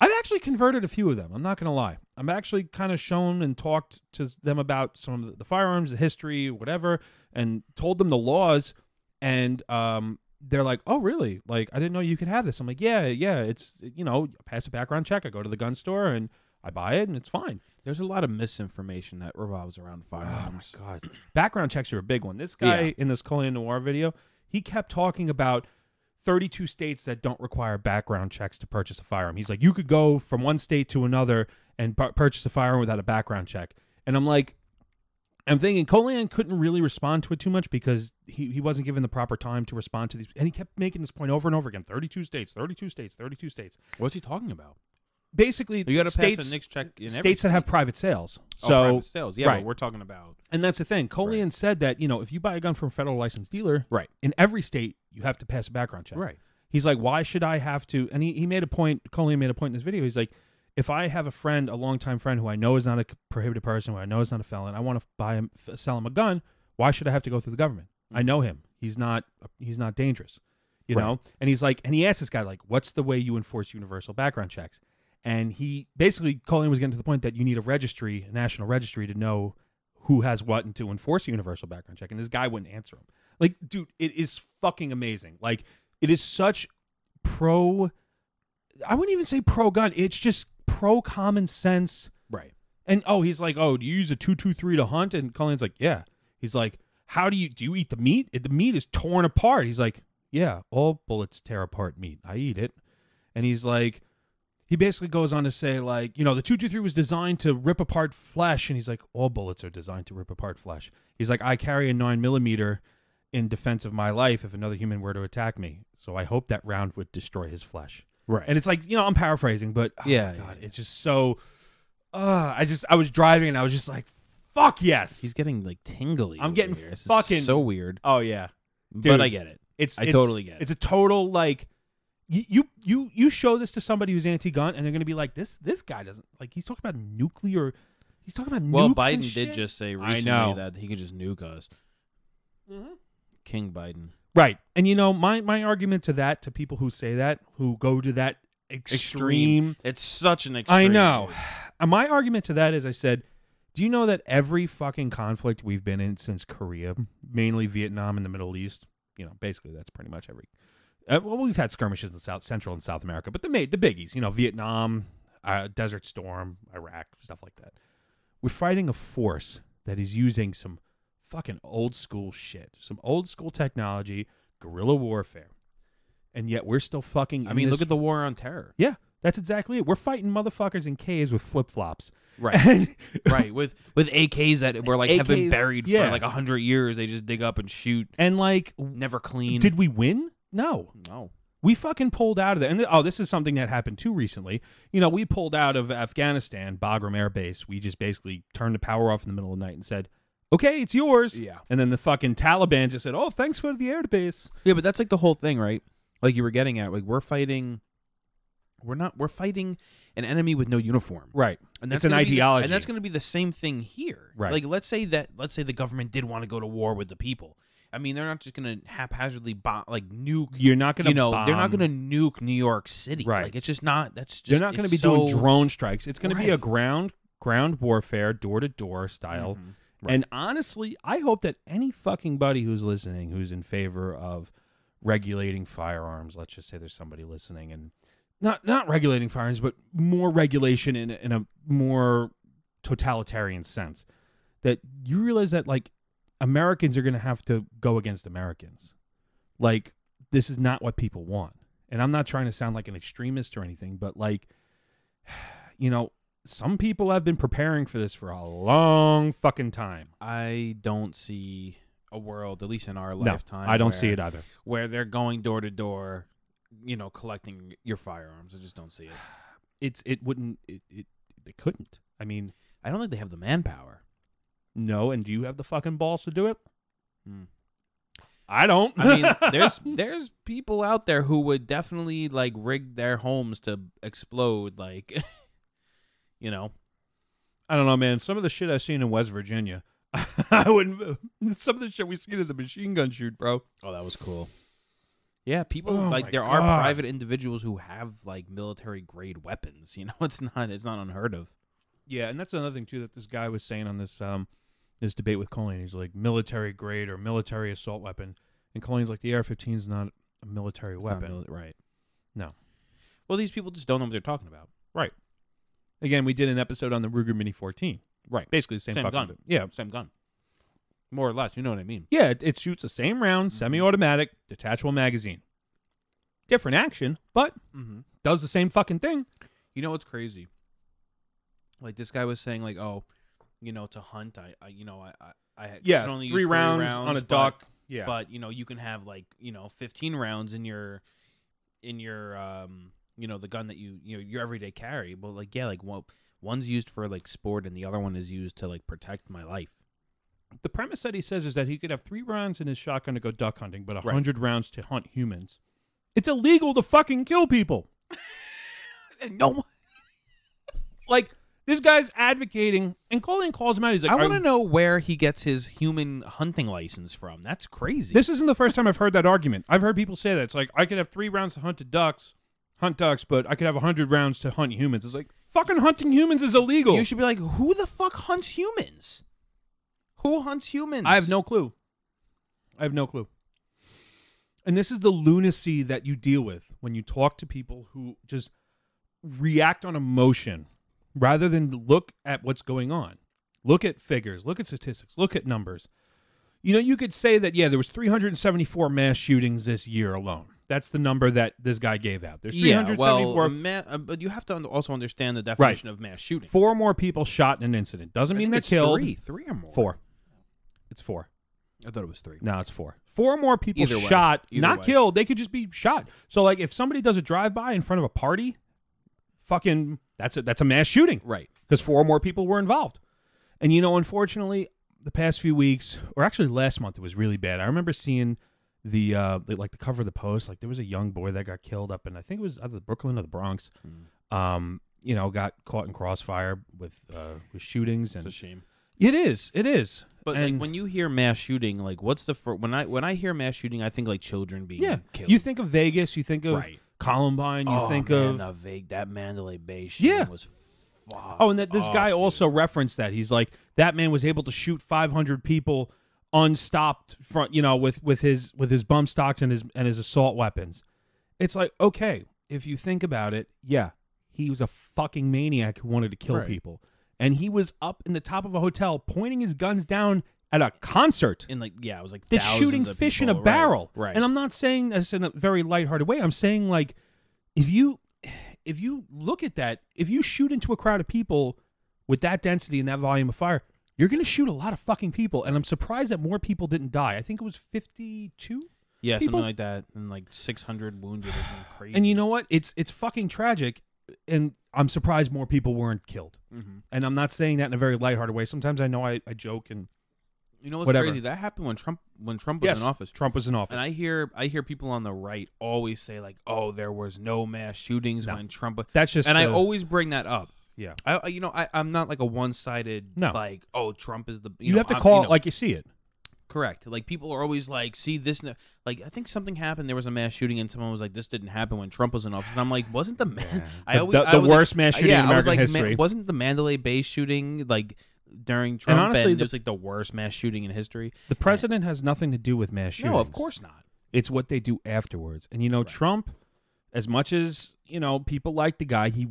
I've actually converted a few of them. I'm not going to lie. I'm actually kind of shown and talked to them about some of the firearms, the history, whatever, and told them the laws. And they're like, oh, really? Like, I didn't know you could have this. I'm like, yeah. It's, you know, pass a background check. I go to the gun store and I buy it and it's fine. There's a lot of misinformation that revolves around firearms. Oh, my God. Background checks are a big one. This guy in this Colin Noir video, he kept talking about 32 states that don't require background checks to purchase a firearm. He's like, you could go from one state to another and purchase a firearm without a background check. And I'm like, I'm thinking Colin couldn't really respond to it too much because he wasn't given the proper time to respond to these. And he kept making this point over and over again. 32 states, 32 states, 32 states. What's he talking about? Basically, you got to pass states, a NICS check in states that have private sales. So, private sales. Yeah, right. but we're talking about. And that's the thing. Colin said that, you know, if you buy a gun from a federal licensed dealer, right, in every state, you have to pass a background check. Right. He's like, why should I have to? And he made a point, Colin made a point in this video. He's like, if I have a friend, a longtime friend who I know is not a prohibited person, who I know is not a felon, I want to buy him, sell him a gun, why should I have to go through the government? I know him. He's not dangerous, you know? And he's like, and he asked this guy, like, what's the way you enforce universal background checks? And he basically, Colin was getting to the point that you need a registry, a national registry, to know who has what and to enforce a universal background check. And this guy wouldn't answer him. Like, dude, it is fucking amazing. Like, it is such I wouldn't even say pro-gun. It's just pro-common sense. Right. And, he's like, do you use a 223 to hunt? And Colin's like, yeah. He's like, do you eat the meat? The meat is torn apart. He's like, yeah, all bullets tear apart meat. I eat it. And he's like, he basically goes on to say, like, you know, the 223 was designed to rip apart flesh. And he's like, all bullets are designed to rip apart flesh. He's like, I carry a 9mm in defense of my life if another human were to attack me. So I hope that round would destroy his flesh. Right. And it's like, you know, I'm paraphrasing, but yeah, God, it's just so I was driving and I was just like, fuck yes. He's getting like tingly. I'm getting here. fucking so weird. Oh yeah. Dude, but I get it. I totally get it. It's a total like you show this to somebody who's anti-gun and they're gonna be like, this guy doesn't like, he's talking about nuclear, he's talking about nukes. Biden and did shit. just say recently that he could just nuke us. Mm-hmm. King Biden. Right. And you know, my argument to that, to people who say that, who go to that extreme. It's such an extreme. I know. And my argument to that is, I said, do you know that every fucking conflict we've been in since Korea, mainly Vietnam and the Middle East, you know, basically that's pretty much every. Well, we've had skirmishes in Central and South America, but the biggies, you know, Vietnam, Desert Storm, Iraq, stuff like that. We're fighting a force that is using some fucking old school shit, some old school technology, guerrilla warfare, and yet we're still fucking. I mean, look at the war on terror. Yeah, that's exactly it. We're fighting motherfuckers in caves with flip flops, right? Right, with AKs that were like AKs, have been buried for like 100 years. They just dig up and shoot, and like never clean. Did we win? No. We fucking pulled out of there. And this is something that happened too recently. You know, we pulled out of Afghanistan, Bagram Air Base. We just basically turned the power off in the middle of the night and said, okay, it's yours. Yeah. And then the fucking Taliban just said, oh, thanks for the air base. Yeah, but that's like the whole thing, right? Like you were getting at, like we're fighting an enemy with no uniform. Right. And that's it's an ideology. And that's going to be the same thing here. Right. Like let's say the government did want to go to war with the people. I mean, they're not just going to haphazardly nuke. You're not going to, they're not going to nuke New York City. Right. Like it's just not. That's just. They're not going to be doing drone strikes. It's going to be a ground warfare, door to door style. Mm-hmm. Right. And honestly, I hope that any fucking buddy who's listening, who's in favor of regulating firearms, let's just say there's somebody listening, and not regulating firearms, but more regulation in a more totalitarian sense, that you realize that like Americans are going to have to go against Americans. Like, this is not what people want. And I'm not trying to sound like an extremist or anything, but like, you know, some people have been preparing for this for a long fucking time. I don't see a world, at least in our lifetime. I don't see it either. Where they're going door to door, you know, collecting your firearms. I just don't see it. They couldn't. I mean, I don't think they have the manpower. No, and do you have the fucking balls to do it? Hmm. I don't. I mean, there's people out there who would definitely like rig their homes to explode, like, you know. I don't know, man. Some of the shit I've seen in West Virginia, I wouldn't. Some of the shit we seen at the machine gun shoot, bro. Oh, that was cool. Yeah, people Oh like my there are God. private individuals who have like military grade weapons. You know, it's not unheard of. Yeah, and that's another thing too that this guy was saying on this this debate with Colleen. He's like military grade or military assault weapon, and Colleen's like the AR-15 is not a military It's not weapon. right? No. Well, these people just don't know what they're talking about. Again, we did an episode on the Ruger Mini 14. Right. Basically the same fucking gun. thing. Yeah. Same gun, more or less. You know what I mean? Yeah, it shoots the same round, semi-automatic, detachable magazine. Different action, but Mm-hmm. does the same fucking thing. You know what's crazy? Like this guy was saying, like, oh, you know, to hunt, I Yeah, can only three use rounds on a but- duck. Yeah. But you know, you can have like 15 rounds in your the gun that your everyday carry. But like like one's used for like sport and the other one is used to like protect my life. The premise that he says is that he could have 3 rounds in his shotgun to go duck hunting, but Right. 100 rounds to hunt humans. It's illegal to fucking kill people. No, Like, this guy's advocating, and Colleen calls him out. He's like, I want to know where he gets his human hunting license from. That's crazy. This isn't the first time I've heard that argument. I've heard people say that. It's like, I could have 3 rounds to hunt ducks, but I could have 100 rounds to hunt humans. It's like, fucking hunting humans is illegal. You should be like, who the fuck hunts humans? Who hunts humans? I have no clue. And this is the lunacy that you deal with when you talk to people who just react on emotion rather than look at what's going on. Look at figures, look at statistics, look at numbers. You know, you could say that, yeah, there was 374 mass shootings this year alone. That's the number that this guy gave out. There's 374. But you have to also understand the definition of mass shooting. 4 more people shot in an incident. Doesn't mean they're it's killed. Three or more. 4. It's 4. I thought it was 3. No, it's 4. 4 more people Either way. shot, Either not way. killed. They could just be shot. So, like, if somebody does a drive-by in front of a party, fucking, that's a mass shooting Right. because 4 more people were involved. And, you know, unfortunately, the past few weeks, or actually last month, it was really bad. I remember seeing the cover of the Post. Like, there was a young boy that got killed up in, I think it was either Brooklyn or the Bronx. You know, got caught in crossfire with shootings. And It's a shame. It is. But And- like when you hear mass shooting, like what's the when I hear mass shooting, I think like children being killed. You think of Vegas, you think of Right. Columbine, you think man, of that Mandalay Bay shooting Yeah. was fucked. Oh, and that this guy up, also referenced that. He's like, that man was able to shoot 500 people unstopped with his bump stocks and his assault weapons. It's like, okay, if you think about it, yeah, he was a fucking maniac who wanted to kill Right. people. And he was up in the top of a hotel pointing his guns down at a concert. And like it was like That's thousands shooting of fish in a people. barrel. Right. And I'm not saying this in a very lighthearted way. I'm saying, like, if you look at that, if you shoot into a crowd of people with that density and that volume of fire, you're going to shoot a lot of fucking people. And I'm surprised that more people didn't die. I think it was 52. Yeah, people- something like that, and like 600 wounded or something crazy. And you know what? It's fucking tragic. And I'm surprised more people weren't killed. Mm-hmm. And I'm not saying that in a very lighthearted way. Sometimes I know I joke and You know what's Whatever. crazy? That happened when Trump was yes, in office. Trump was in office. And I hear people on the right always say like, "Oh, there was no mass shootings No. when Trump." That's just and I always bring that up. yeah. I'm not like a one-sided No. like, "Oh, Trump is the." You know, have to I'm- call you it know, like you see it. correct. Like people are always like, "See this." Like I think something happened. There was a mass shooting, and someone was like, "This didn't happen when Trump was in office." And I'm like, "Wasn't the man?" I always the I was worst like, mass shooting yeah, in I was American like, history. wasn't the Mandalay Bay shooting like during Trump? honestly, and it was like the worst mass shooting in history. The president has nothing to do with mass shootings. No, of course not. It's what they do afterwards. And, you know, Right. Trump, as much as, you know, people like the guy, he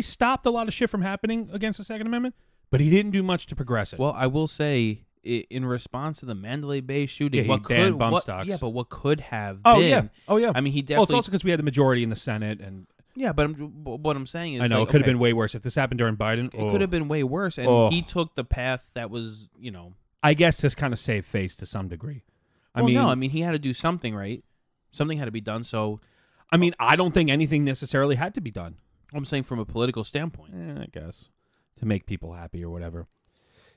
stopped a lot of shit from happening against the Second Amendment, but he didn't do much to progress it. Well, I will say, in response to the Mandalay Bay shooting, Yeah, he what banned could bump what, stocks. yeah, but what could have oh, been? yeah. Oh, yeah. I mean, he Well, it's definitely. also because we had the majority in the Senate, and yeah, but what I'm saying is, I know like, it could have okay, been way worse. If this happened during Biden, It could have been way worse, and Oh. he took the path that was, you know. I guess to kind of save face to some degree. I mean, he had to do something, right? Something had to be done. So I don't think anything necessarily had to be done. I'm saying from a political standpoint. I guess to make people happy or whatever.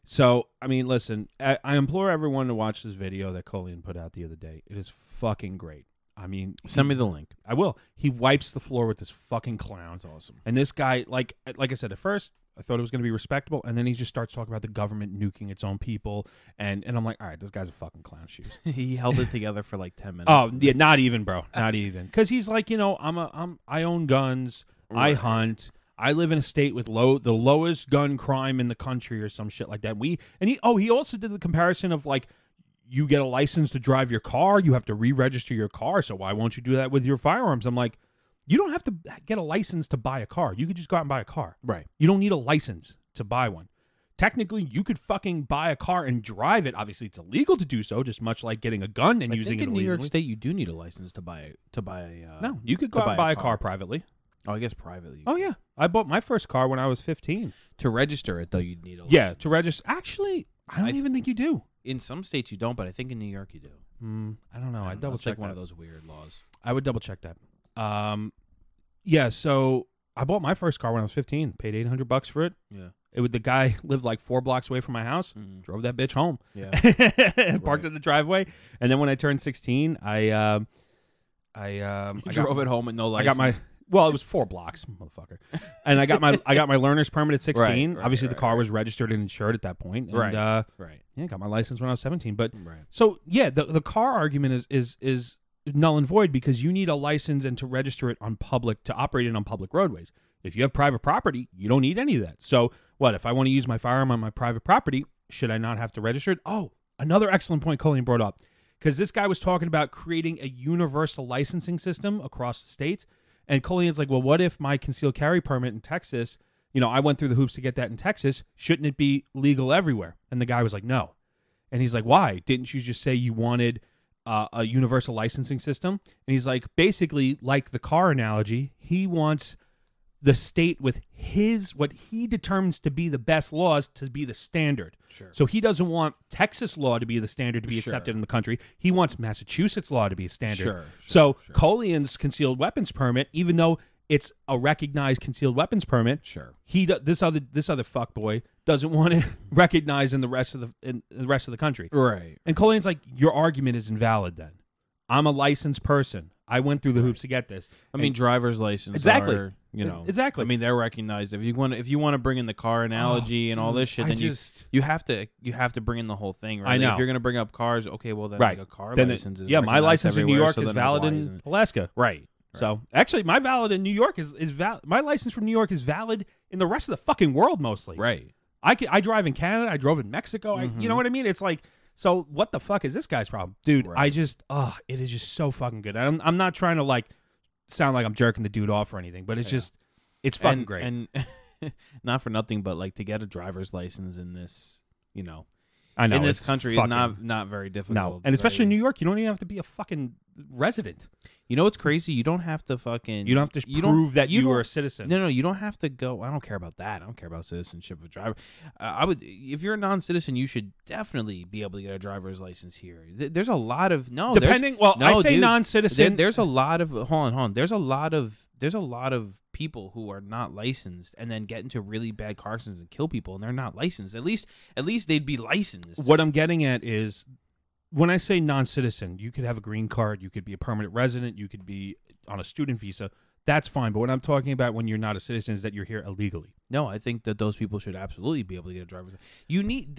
So, I mean, listen, I implore everyone to watch this video that Colian put out the other day. It is fucking great. I mean, Send me the link. I will. He wipes the floor with this fucking clown. That's awesome. And this guy, like I said, at first, I thought it was going to be respectable, and then he just starts talking about the government nuking its own people, and I'm like, all right, this guy's a fucking clown shoes. He held it together for like 10 minutes. Oh yeah, not even, bro, not even, because he's like, I own guns, I Right. hunt, I live in a state with the lowest gun crime in the country or some shit like that. He also did the comparison of like, you get a license to drive your car, you have to re-register your car, so why won't you do that with your firearms? I'm like, you don't have to get a license to buy a car. You could just go out and buy a car. Right. You don't need a license to buy one. Technically, you could fucking buy a car and drive it. Obviously, it's illegal to do so, just much like getting a gun and I using think it in New York illegally. State, you do need a license to buy. No, you could go to out and buy a car privately. Oh, I guess privately. Oh, yeah. I bought my first car when I was 15. To register it, though, you'd need a license. Yeah, to register. Actually, I don't even think you do. In some states, you don't, but I think in New York, you do. I don't know. I'd double It's check like one that. of those weird laws. I would double check that. Yeah, so I bought my first car when I was 15. Paid $800 for it. Yeah. The guy lived like 4 blocks away from my house. Drove that bitch home. Yeah. Parked in the driveway, and then when I turned 16, I drove it home with no license. I got my it was 4 blocks, motherfucker, and I got my learner's permit at 16. Right, Obviously, right, the car right. was registered and insured at that point. And, Right. Yeah, got my license when I was 17. But Right. so yeah, the car argument is null and void because you need a license and to register it on to operate it on public roadways. If you have private property, you don't need any of that. So what if I want to use my firearm on my private property? Should I not have to register it? Oh, another excellent point Colleen brought up, because this guy was talking about creating a universal licensing system across the states. And Colleen's like, well, what if my concealed carry permit in Texas, I went through the hoops to get that in Texas. Shouldn't it be legal everywhere? And the guy was like, no. And he's like, why? Didn't you just say you wanted a universal licensing system? And he's like, basically, like the car analogy, he wants the state with what he determines to be the best laws to be the standard. Sure. So he doesn't want Texas law to be the standard to be accepted in the country. He wants Massachusetts law to be a standard. Sure. So Colian's concealed weapons permit, even though it's a recognized concealed weapons permit, Sure. this other fuckboy doesn't want it recognized in the rest of the country. Right. And Colian's like, your argument is invalid then. I'm a licensed person. I went through the hoops to get this. I mean, driver's license. Exactly. Are, Exactly. I mean, they're recognized. If you want to bring in the car analogy and all this shit, then you have to bring in the whole thing. Right? I know. If you're going to bring up cars, okay, well then Right. like a car Then license is my recognized license in New everywhere, York so is then valid why in isn't it? Alaska. Right. So actually, my valid in New York is valid. My license from New York is valid in the rest of the fucking world mostly. Right. I drive in Canada. I drove in Mexico. You know what I mean? It's like, so what the fuck is this guy's problem, dude? Right. It is just so fucking good. I'm not trying to like sound like I'm jerking the dude off or anything, but it's fucking great. And not for nothing, but like to get a driver's license in this, I know in this it's country fucking, is not very difficult. no, and especially in right? New York, you don't even have to be a fucking resident. You know what's crazy? You don't have to fucking. You don't have to prove that you don't- are a citizen. No, you don't have to go. I don't care about that. I don't care about citizenship of driver. I would, if you're a non-citizen, you should definitely be able to get a driver's license here. There's a lot of Depending, well, I say dude, non-citizen. There's a lot of hold on. There's a lot of people who are not licensed and then get into really bad car accidents and kill people, and they're not licensed. At least they'd be licensed. What I'm getting at is, when I say non-citizen, you could have a green card, you could be a permanent resident, you could be on a student visa. That's fine. But what I'm talking about when you're not a citizen is that you're here illegally. No, I think that those people should absolutely be able to get a driver's license. You need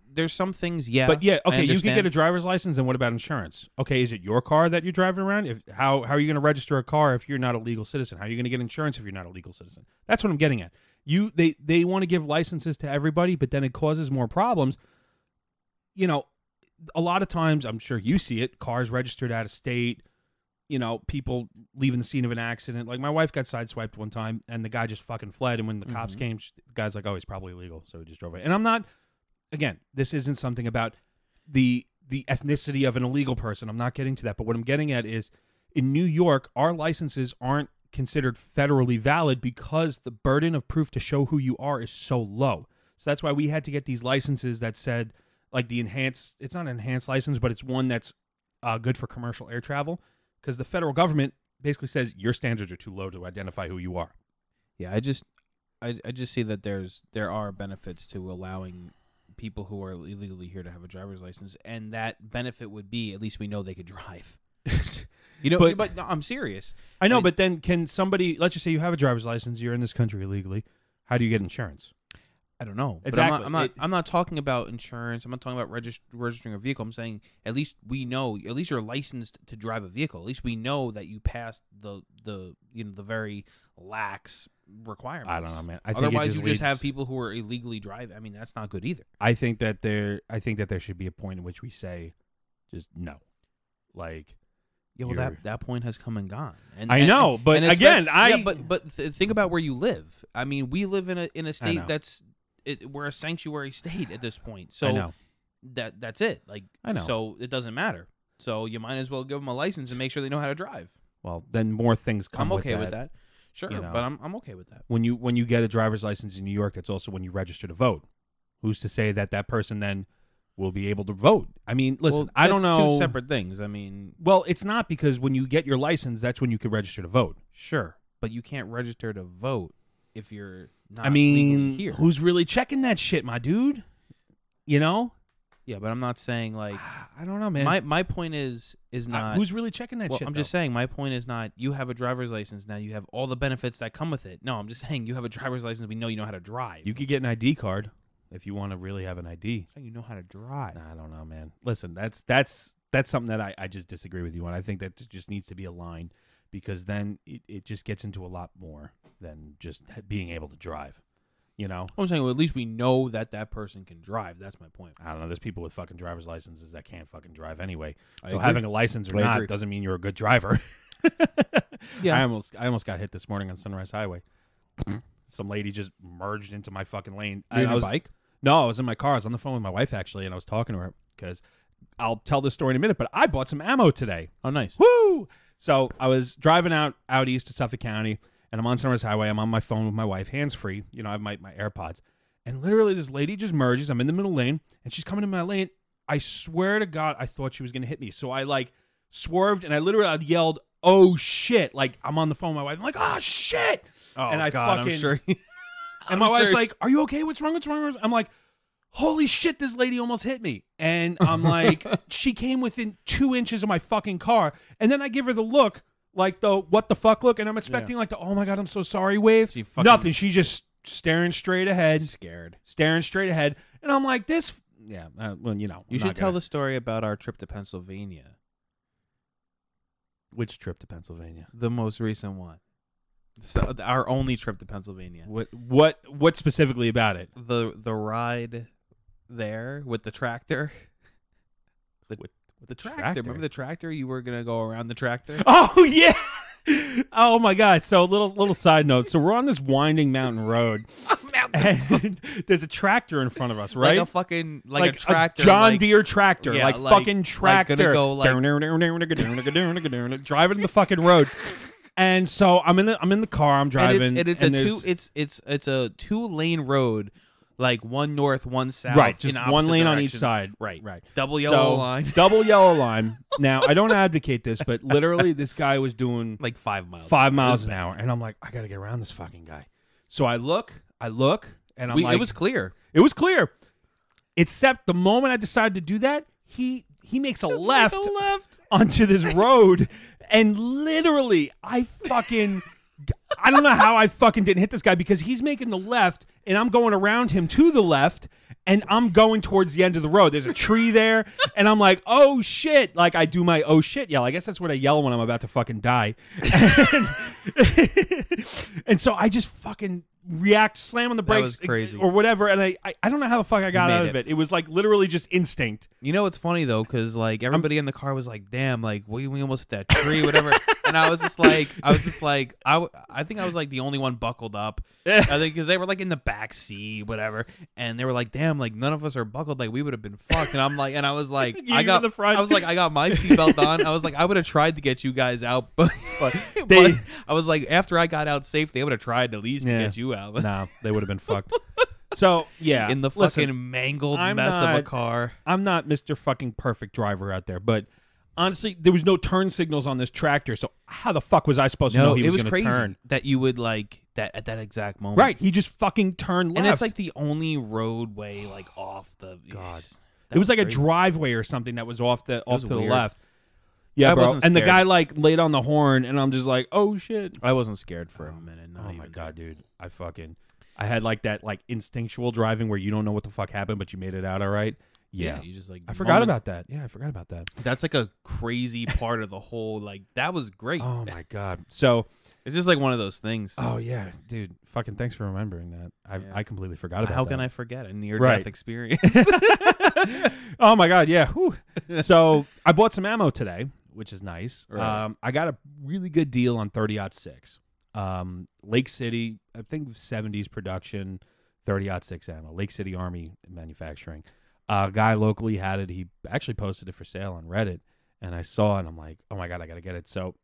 there's some things, yeah. But yeah, I okay, you can understand. get a driver's license, and what about insurance? Okay, is it your car that you're driving around? How are you going to register a car if you're not a legal citizen? How are you going to get insurance if you're not a legal citizen? That's what I'm getting at. They want to give licenses to everybody, but then it causes more problems. A lot of times, I'm sure you see it, cars registered out of state, people leaving the scene of an accident. Like, my wife got sideswiped one time, and the guy just fucking fled, and when the cops came, the guy's like, oh, he's probably illegal, so he just drove away. And I'm not, again, this isn't something about the ethnicity of an illegal person. I'm not getting to that, but what I'm getting at is, in New York, our licenses aren't considered federally valid because the burden of proof to show who you are is so low. So that's why we had to get these licenses that said, like, it's not an enhanced license, but it's one that's good for commercial air travel, because the federal government basically says your standards are too low to identify who you are. Yeah, I just see that there are benefits to allowing people who are illegally here to have a driver's license, and that benefit would be at least we know they could drive. You know, but no, I'm serious. I know, but then can somebody? Let's just say you have a driver's license, you're in this country illegally. How do you get insurance? I don't know. Exactly. But I'm not talking about insurance. I'm not talking about registering a vehicle. I'm saying at least we know. At least you're licensed to drive a vehicle. At least we know that you passed the very lax requirements. I don't know, man. Otherwise, you just have people who are illegally driving. I mean, that's not good either. I think that there should be a point in which we say, just no, like. Yeah, well, that point has come and gone. I know, but again, think about where you live. I mean, we live in a state we're a sanctuary state at this point. So I know. That's it. Like, I know. So it doesn't matter. So you might as well give them a license and make sure they know how to drive. Well, then more things come. I'm okay with that. Sure, you know. but I'm okay with that. When you get a driver's license in New York, that's also when you register to vote. Who's to say that person then will be able to vote? I mean, listen, I don't know. Two separate things. I mean, well, it's not, because when you get your license, that's when you can register to vote. Sure, but you can't register to vote if you're not. I mean, legally here. Who's really checking that shit, my dude? You know? Yeah, but I'm not saying like I don't know, man. My point is not who's really checking that shit. I'm just saying my point is not you have a driver's license now, you have all the benefits that come with it. No, I'm just saying you have a driver's license. We know you know how to drive. You could get an ID card if you want to really have an ID. You know how to drive. I don't know, man. Listen, that's something that I just disagree with you on. I think that just needs to be a line, because then it just gets into a lot more than just being able to drive. You know? I'm saying, well, at least we know that person can drive. That's my point. I don't know. There's people with fucking driver's licenses that can't fucking drive anyway. I So agree. having a license or not doesn't mean you're a good driver. Yeah. I almost got hit this morning on Sunrise Highway. Some lady just merged into my fucking lane. You on your bike? No, I was in my car. I was on the phone with my wife, actually, and I was talking to her because I'll tell this story in a minute, but I bought some ammo today. Oh, nice. Woo! So I was driving out east to Suffolk County, and I'm on Sunrise Highway. I'm on my phone with my wife, hands-free. You know, I have my AirPods. And literally this lady just merges. I'm in the middle lane, and she's coming in my lane. I swear to God, I thought she was going to hit me. So I, like, swerved, and I literally yelled, "Oh, shit." Like, I'm on the phone with my wife. I'm like, "Oh, shit." Oh, and I God, fucking... I'm sure. And my wife's like, "Are you okay? What's wrong? What's wrong?" I'm like, "Holy shit, this lady almost hit me." And I'm like, she came within 2 inches of my fucking car. And then I give her the look, like the what the fuck look. And I'm expecting like the, "Oh my God, I'm so sorry" wave. Nothing. She's just staring straight ahead. She's scared. Staring straight ahead. And I'm like, this, yeah, well, you know. You should tell the story about our trip to Pennsylvania. Which trip to Pennsylvania? The most recent one. So, our only trip to Pennsylvania. What specifically about it? The ride there with the tractor. The tractor. Remember the tractor? You were gonna go around the tractor. Oh yeah. Oh my God. So little side note. So we're on this winding mountain road. And there's a tractor in front of us, right? Like a fucking a tractor, a John Deere tractor, yeah, like fucking tractor. Gonna go driving the fucking road. And so I'm in the car. I'm driving. And it's a 2-lane road, like one north, one south. Right, just in one lane directions. on each side. Right. Right. Double yellow line. Double yellow line. Now I don't advocate this, but literally this guy was doing like 5 miles. 5 miles an hour, and I'm like, I gotta get around this fucking guy. So I look, and I'm like, it was clear. It was clear, except the moment I decided to do that, he makes a left onto this road. And literally, I don't know how I fucking didn't hit this guy, because he's making the left and I'm going around him to the left and I'm going towards the end of the road. There's a tree there and I'm like, "Oh shit." Like I do my "oh shit" yell. I guess that's what I yell when I'm about to fucking die. And so I just fucking react, slam on the brakes crazy. Or whatever. And I don't know how the fuck I got out of it. It was like literally just instinct. You know what's funny though, because like everybody in the car was like, "Damn, like we almost hit that tree, whatever." And I was just like, I think I was like the only one buckled up. I think because they were like in the back seat, whatever, and they were like, "Damn, like none of us are buckled. Like we would have been fucked." And I'm like, and I was like, I got my seatbelt on. I was like, I would have tried to get you guys out, but I was like, after I got out safe, they would have tried at least to get you out. No, they would have been fucked. So yeah, in the fucking mangled mess of a car. I'm not Mr. fucking perfect driver out there, but honestly, there was no turn signals on this tractor, so how the fuck was I supposed to know he was going to crazy turn? that you would like that at that exact moment. Right, he just fucking turned left. And it's like the only roadway like off the. God. It was like a driveway or something that was off to the weird. left. Yeah, I bro. wasn't And the scared. guy like laid on the horn, and I'm just like, oh shit. I wasn't scared for a minute. Oh my god, dude. I had like that like instinctual driving where you don't know what the fuck happened, but you made it out all right. Yeah. You just like. I forgot about that. Yeah, I forgot about that. That's like a crazy part of the whole. Like that was great. Oh my god. So. It's just like one of those things. Oh yeah, dude. Fucking thanks for remembering that. I completely forgot about How that. can I forget a near-death Right. experience? Oh my god, yeah. Whew. So I bought some ammo today, which is nice. Right. I got a really good deal on 30-06. Lake City, I think 70s production, 30-06 ammo. Lake City Army manufacturing. A guy locally had it. He actually posted it for sale on Reddit, and I saw it, and I'm like, oh my god, I gotta get it. So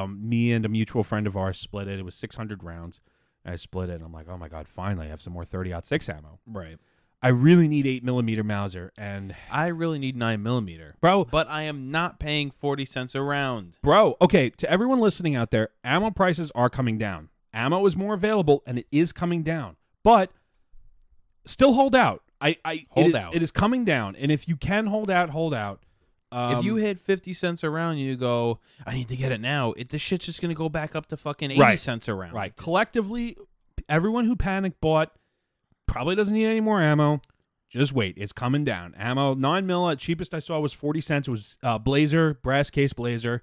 me and a mutual friend of ours split it. It was 600 rounds. I split it, and I'm like, oh my god, finally I have some more 30-06 ammo. Right. I really need 8mm Mauser, and I really need 9mm. bro, But I am not paying 40 cents a round. Bro, okay, to everyone listening out there, ammo prices are coming down. Ammo is more available, and it is coming down. But still hold out. Hold out. It is coming down, and if you can hold out, hold out. If you hit 50 cents a round, you go, I need to get it now. This shit's just going to go back up to fucking 80 Right. cents a round. right, collectively, everyone who panicked bought probably doesn't need any more ammo. Just wait, it's coming down. Ammo, 9mm, cheapest I saw was 40 cents. It was Blazer, brass case Blazer.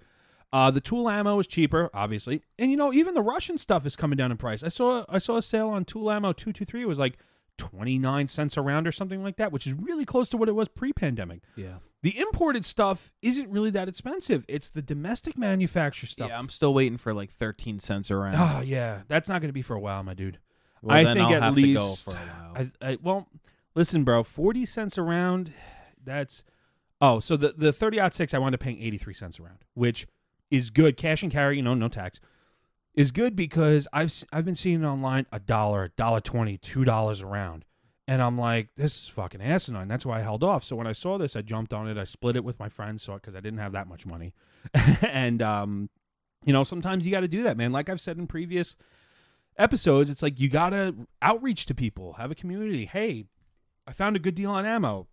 The tool ammo is cheaper, obviously, and even the Russian stuff is coming down in price. I saw a sale on tool ammo 223. It was like 29 cents a round or something like that, which is really close to what it was pre-pandemic. Yeah. The imported stuff isn't really that expensive. It's the domestic manufacturer stuff. Yeah, I'm still waiting for like 13 cents a round. Oh yeah, that's not going to be for a while, my dude. Well, I then think I'll at have least to go for a while. well, listen, bro, 40 cents a round. That's so the 30-06 I wound up paying 83 cents a round, which is good. Cash and carry, no tax, is good because I've been seeing it online $1, $1.20, $2 a round. And I'm like, this is fucking asinine. That's why I held off. So when I saw this, I jumped on it. I split it with my friends because I didn't have that much money. And, sometimes you got to do that, man. Like I've said in previous episodes, it's like you got to outreach to people, have a community. Hey, I found a good deal on ammo.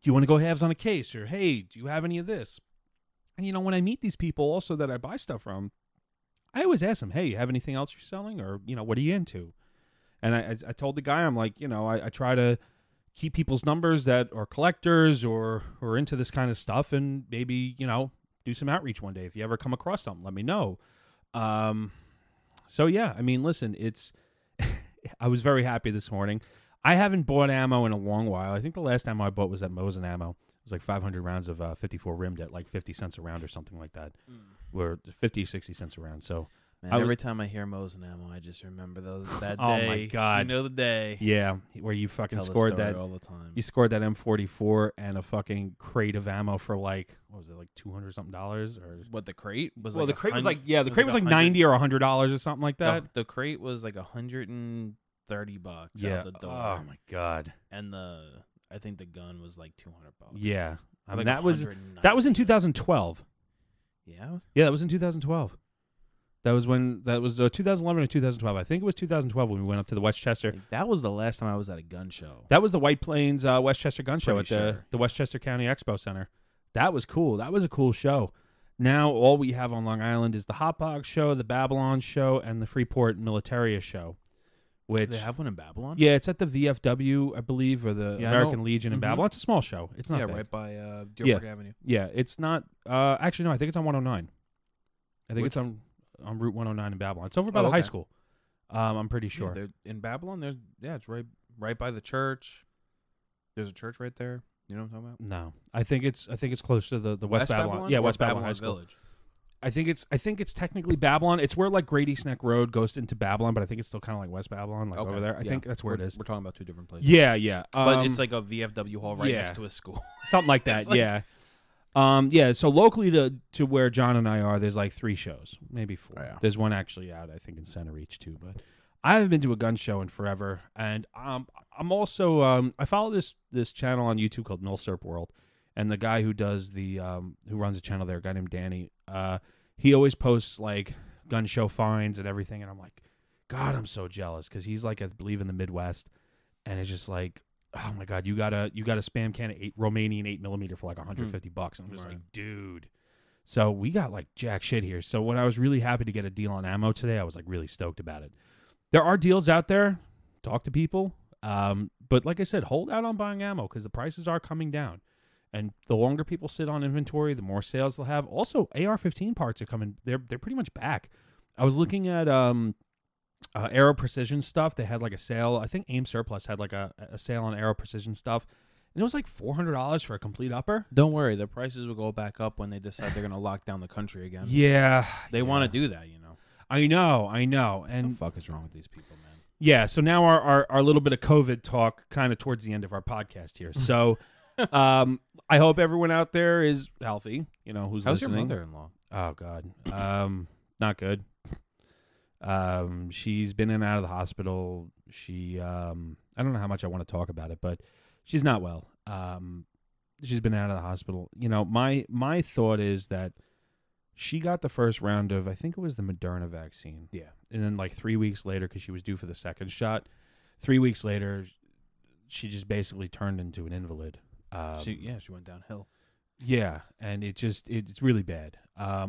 Do you want to go halves on a case? Or, hey, do you have any of this? And, when I meet these people also that I buy stuff from, I always ask them, hey, you have anything else you're selling? Or, what are you into? And I told the guy, I'm like, I try to keep people's numbers that are collectors or into this kind of stuff, and maybe, do some outreach one day. If you ever come across something, let me know. So, yeah, I mean, listen, I was very happy this morning. I haven't bought ammo in a long while. I think the last ammo I bought was at Mosin Ammo. It was like 500 rounds of 54 rimmed at like 50 cents a round or something like that, or 50, 60 cents a round. So, Man, every time I hear Mosin Ammo, I just remember that day. Oh my god! You know the day. Yeah, where you fucking Tell the scored story that all the time. You scored that M44 and a fucking crate of ammo for like, what was it, like $200 something or What, the crate was? well, like the crate was 100 like the crate was like $90 or $100 or something like that. The crate was like $130 Yeah. out the door. Oh my god. And I think the gun was like $200. Yeah. I mean Like that was in 2012. Yeah. Yeah, that was in 2012. That was 2011 or 2012. I think it was 2012 when we went up to the Westchester. Like, that was the last time I was at a gun show. That was the White Plains Westchester Gun Show Pretty at sure. the Westchester County Expo Center. That was cool. That was a cool show. Now all we have on Long Island is the Hot Box Show, the Babylon Show, and the Freeport Militaria Show. Which Do they have one in Babylon? yeah, it's at the VFW, I believe, or the Yeah, I American know. Legion in Mhm. Babylon. It's a small show. It's not Yeah, big. right by Dearborn Avenue. Yeah, it's not. Actually, no, I think it's on 109. I think Which- it's on Route 109 in Babylon. It's over by Oh, the high okay. school. I'm pretty Yeah, sure. they're in Babylon. It's right by the church. There's a church right there. You know what I'm talking about? No, I think it's close to the West Babylon. Yeah, or West Babylon High School. Village. I think it's technically Babylon. It's where like Great East Neck Road goes into Babylon, but I think it's still kind of like West Babylon, like Okay, over there. I yeah. think that's where it We're- is. We're talking about two different places. Yeah. But it's like a VFW hall right yeah. next to a school. something like that. It's like- yeah. So locally to where John and I are, there's like 3 shows, maybe 4. Oh, yeah. There's one actually out, I think, in Center Each too. But I haven't been to a gun show in forever, and I'm also I follow this channel on YouTube called Milsurp World, and the guy who does the who runs the channel there, a guy named Danny, he always posts like gun show finds and everything, and I'm like, God, I'm so jealous because he's like, I believe in the Midwest, and it's just like, oh my God, you got a spam can of Romanian 8mm for like $150, and I'm just like, dude. So we got like jack shit here. So when I was really happy to get a deal on ammo today, I was like really stoked about it. There are deals out there. Talk to people. But like I said, hold out on buying ammo because the prices are coming down. And the longer people sit on inventory, the more sales they'll have. Also, AR-15 parts are coming. They're pretty much back. I was looking at Aero Precision stuff. They had like a sale. I think Aim Surplus had like a sale on Aero Precision stuff. And it was like $400 for a complete upper. Don't worry, the prices will go back up when they decide they're going to lock down the country again. Yeah. They want to do that, you know. I know. And what the fuck is wrong with these people, man? Yeah, so now our little bit of COVID talk kind of towards the end of our podcast here. So I hope everyone out there is healthy, you know, who's How's listening. your mother-in-law? Oh, God. Not good. She's been in and out of the hospital. She, I don't know how much I want to talk about it, but she's not well. She's been out of the hospital. You know, my thought is that she got the first round of, I think it was the Moderna vaccine. Yeah. And then like 3 weeks later, because she was due for the second shot, 3 weeks later, she just basically turned into an invalid. She went downhill. Yeah, and it's really bad. I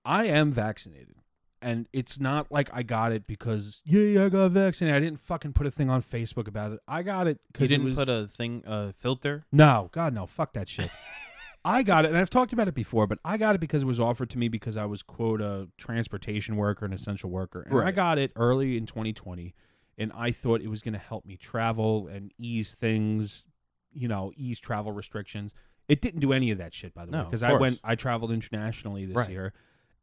am vaccinated, and it's not like I got it because, I got vaccinated. I didn't fucking put a thing on Facebook about it. I got it because You didn't put a filter? No, God, no. Fuck that shit. I got it, and I've talked about it before, but I got it because it was offered to me because I was, quote, a transportation worker, an essential worker. And I got it early in 2020, and I thought it was going to help me travel and ease things, you know, ease travel restrictions. It didn't do any of that shit, by the way, because I traveled internationally this year,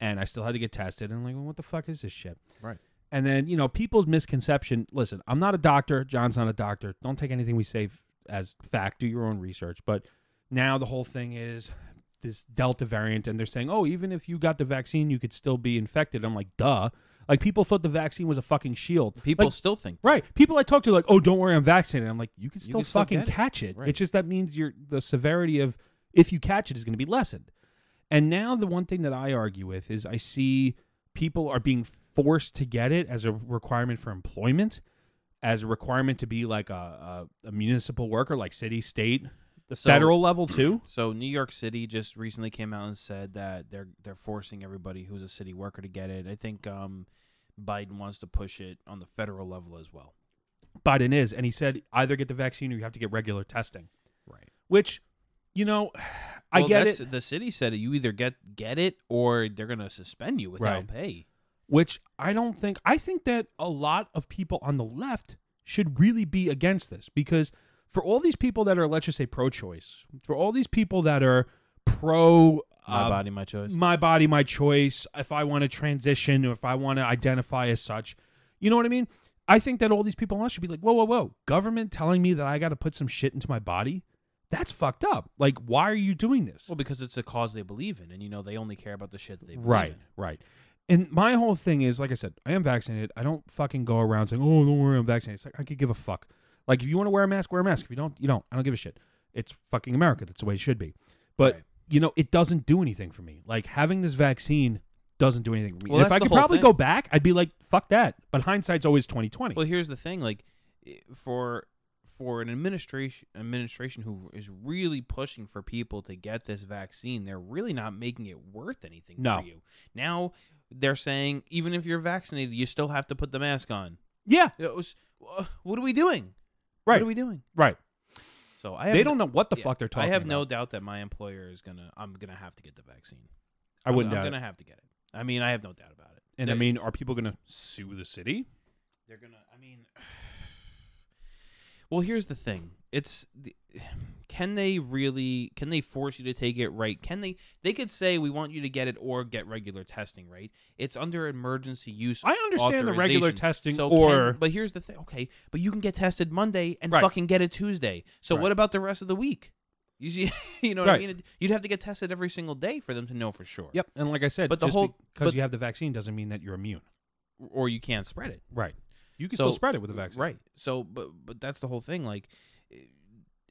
and I still had to get tested. And I'm like, well, what the fuck is this shit? Right. And then, you know, people's misconception. Listen, I'm not a doctor. John's not a doctor. Don't take anything we say as fact. Do your own research. But now the whole thing is this Delta variant, and they're saying, oh, even if you got the vaccine, you could still be infected. I'm like, duh. Like, people thought the vaccine was a fucking shield. People like, still think. Right. People I talk to are like, oh, don't worry, I'm vaccinated. I'm like, you can still fucking get it. catch it. Right. It's just that means the severity of if you catch it is going to be lessened. And now the one thing that I argue with is I see people are being forced to get it as a requirement for employment, as a requirement to be like a municipal worker, like city, state, the federal level too. So New York City just recently came out and said that they're forcing everybody who's a city worker to get it. I think Biden wants to push it on the federal level as well. Biden is, and he said either get the vaccine or you have to get regular testing. Right. Which, you know, I get it. The city said you either get it or they're going to suspend you without pay. Which I don't think. I think that a lot of people on the left should really be against this, because for all these people that are, let's just say, pro-choice, for all these people that are pro my body, my choice. My body, my choice. If I want to transition or if I want to identify as such, you know what I mean? I think that all these people on should be like, whoa. Government telling me that I got to put some shit into my body? That's fucked up. Like, why are you doing this? Well, because it's a cause they believe in, and, you know, they only care about the shit that they believe in. Right. And my whole thing is, like I said, I am vaccinated. I don't fucking go around saying, oh, don't worry, I'm vaccinated. It's like, I could give a fuck. Like, if you want to wear a mask, wear a mask. If you don't, you don't. I don't give a shit. It's fucking America. That's the way it should be. But, you know, it doesn't do anything for me. Like, having this vaccine doesn't do anything for me. Well, if I could probably go back, I'd be like, fuck that. But hindsight's always 20/20. Well, here's the thing. Like, for an administration who is really pushing for people to get this vaccine, they're really not making it worth anything for you. Now they're saying even if you're vaccinated, you still have to put the mask on. Yeah. What are we doing? Right. What are we doing? Right. So they don't know what the fuck they're talking about. I have no doubt that my employer is I'm gonna have to get the vaccine. I wouldn't doubt it. I'm gonna have to get it. I mean, I have no doubt about it. And I mean, are people gonna sue the city? They're gonna. I mean. Well, here's the thing. Can they force you to take it, right? They could say we want you to get it or get regular testing, right? It's under emergency use. I understand the regular testing, but here's the thing. Okay, but you can get tested Monday and fucking get it Tuesday. So what about the rest of the week? You see, you know what I mean? You'd have to get tested every single day for them to know for sure. Yep, and like I said, but because you have the vaccine doesn't mean that you're immune, or you can't spread it. Right. You can still spread it with the vaccine. Right. So, but that's the whole thing. Like,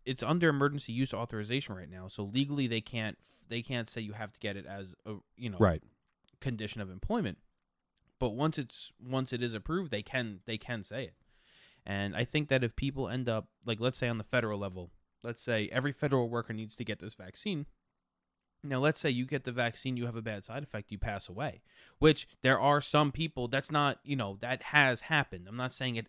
it's under emergency use authorization right now. So legally they can't say you have to get it as a Right. condition of employment. But once it is approved, they can say it. And I think that if people end up, like, let's say on the federal level, let's say every federal worker needs to get this vaccine. Now, let's say you get the vaccine, you have a bad side effect, you pass away, which there are some people, that's not, that has happened. I'm not saying it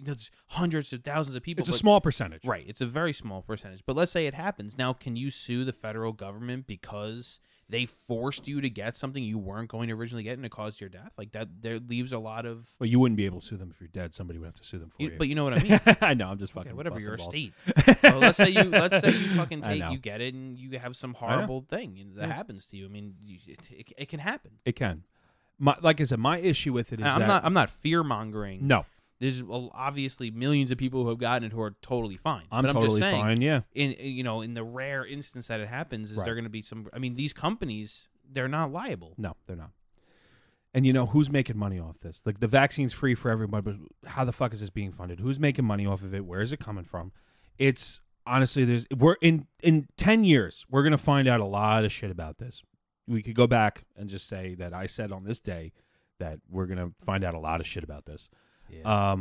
there's hundreds of thousands of people. It's a small percentage. Right. It's a very small percentage. But let's say it happens. Now, can you sue the federal government because they forced you to get something you weren't going to originally get and it caused your death? Like that, there leaves a lot of. Well, you wouldn't be able to sue them if you're dead. Somebody would have to sue them for you. But you know what I mean? I know. I'm just fucking. Okay, whatever. busting You're a balls. state. Well, let's say you fucking you get it and you have some horrible thing that happens to you. I mean, it can happen. It can. Like I said, my issue with it is I'm not fear mongering. No. There's obviously millions of people who have gotten it who are totally fine. I'm but totally I'm just saying, fine. Yeah. In the rare instance that it happens, is there going to be some? I mean, these companies, they're not liable. No, they're not. And who's making money off this? Like the vaccine's free for everybody, but how the fuck is this being funded? Who's making money off of it? Where is it coming from? It's honestly, we're in 10 years, we're gonna find out a lot of shit about this. We could go back and just say that I said on this day that we're gonna find out a lot of shit about this. Yeah.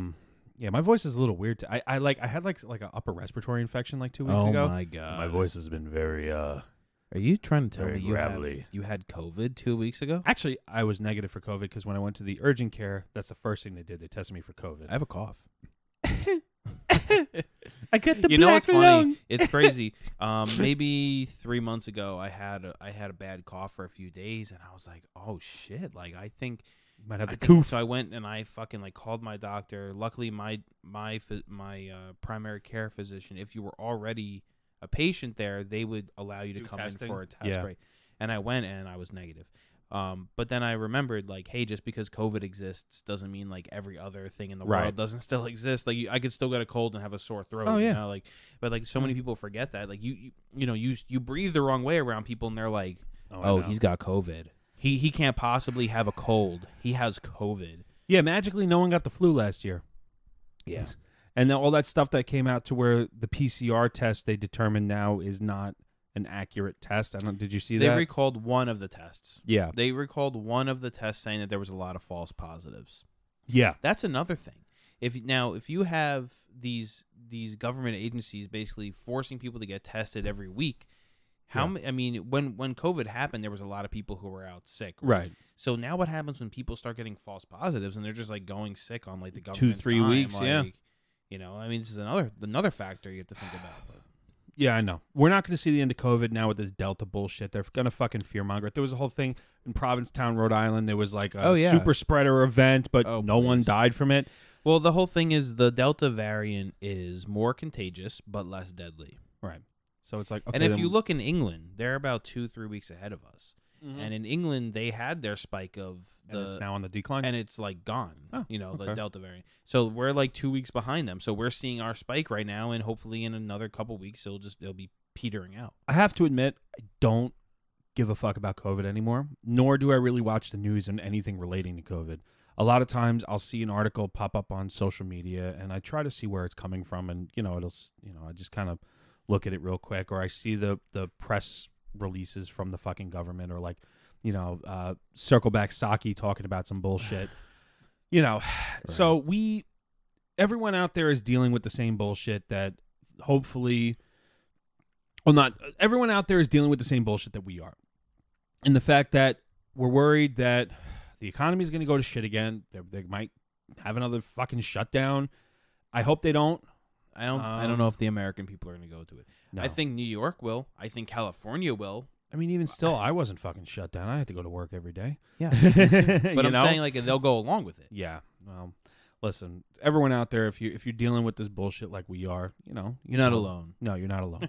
Yeah, my voice is a little weird. I had like an upper respiratory infection like 2 weeks ago. Oh my god. My voice has been very Are you trying to tell me gravelly. you had COVID 2 weeks ago? Actually, I was negative for COVID because when I went to the urgent care, that's the first thing they did. They tested me for COVID. I have a cough. I get the You know what's black funny? lung. It's crazy. Maybe 3 months ago, I had a bad cough for a few days, and I was like, "Oh shit!" Like I think You might have the I think- coof. So I went and I fucking called my doctor. Luckily, my primary care physician, if you were already a patient there, they would allow you to Do come testing? in for a test, Yeah. right? And I went and I was negative. But then I remembered, like, hey, just because COVID exists doesn't mean like every other thing in the Right. world doesn't still exist. Like, I could still get a cold and have a sore throat. Oh, yeah. You know? Like, but like so many people forget that. Like, you breathe the wrong way around people, and they're like, I know. he's got COVID. He can't possibly have a cold. He has COVID. Yeah, magically, no one got the flu last year. Yeah. And then all that stuff that came out to where the PCR test they determined now is not an accurate test. Did you see They that? recalled one of the tests. Yeah. They recalled one of the tests, saying that there was a lot of false positives. Yeah. That's another thing. If you have these government agencies basically forcing people to get tested every week, I mean, when COVID happened, there was a lot of people who were out sick. Right. So now what happens when people start getting false positives and they're just like going sick on like the government's 2-3 dime, weeks, like, yeah. I mean, this is another factor you have to think about. But. Yeah, I know. We're not going to see the end of COVID now with this Delta bullshit. They're going to fucking fearmonger it. There was a whole thing in Provincetown, Rhode Island. There was like a super spreader event, but no one died from it. Well, the whole thing is the Delta variant is more contagious but less deadly. Right. So it's like, okay, and if then- you look in England, they're about 2-3 weeks ahead of us. Mhm. And in England, they had their spike of and it's now on the decline. and it's like gone. Oh, the okay. Delta variant. So we're like 2 weeks behind them. So we're seeing our spike right now, and hopefully in another couple weeks it'll be petering out. I have to admit, I don't give a fuck about COVID anymore, nor do I really watch the news and anything relating to COVID. A lot of times I'll see an article pop up on social media and I try to see where it's coming from, and I just kind of look at it real quick, or I see the press releases from the fucking government, or like, circle back Psaki talking about some bullshit. Right. So everyone out there is dealing with the same bullshit that hopefully, well, not everyone out there is dealing with the same bullshit that we are. And the fact that we're worried that the economy is going to go to shit again. They might have another fucking shutdown. I hope they don't. I don't know if the American people are going to go to it. No. I think New York will. I think California will. I mean, even still, I wasn't fucking shut down. I had to go to work every day. Yeah. But I'm saying like they'll go along with it. Yeah. Well, listen, everyone out there, if you're dealing with this bullshit like we are, You're not alone. No, you're not alone.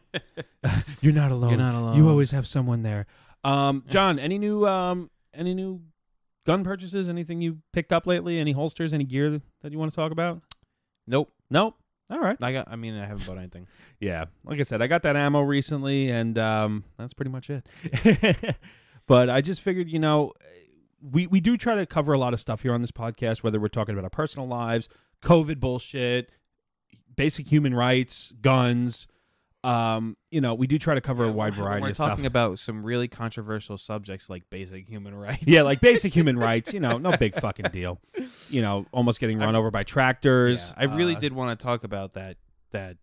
You're not alone. You're not alone. You always have someone there. John, any new gun purchases? Anything you picked up lately? Any holsters? Any gear that you want to talk about? Nope. All right. I haven't bought anything. Yeah. Like I said, I got that ammo recently, and that's pretty much it. But I just figured, we do try to cover a lot of stuff here on this podcast, whether we're talking about our personal lives, COVID bullshit, basic human rights, guns, We do try to cover a wide variety we're of stuff. talking about some really controversial subjects like basic human rights. Yeah, like basic human rights, no big fucking deal. Almost getting run over by tractors. I really did want to talk about that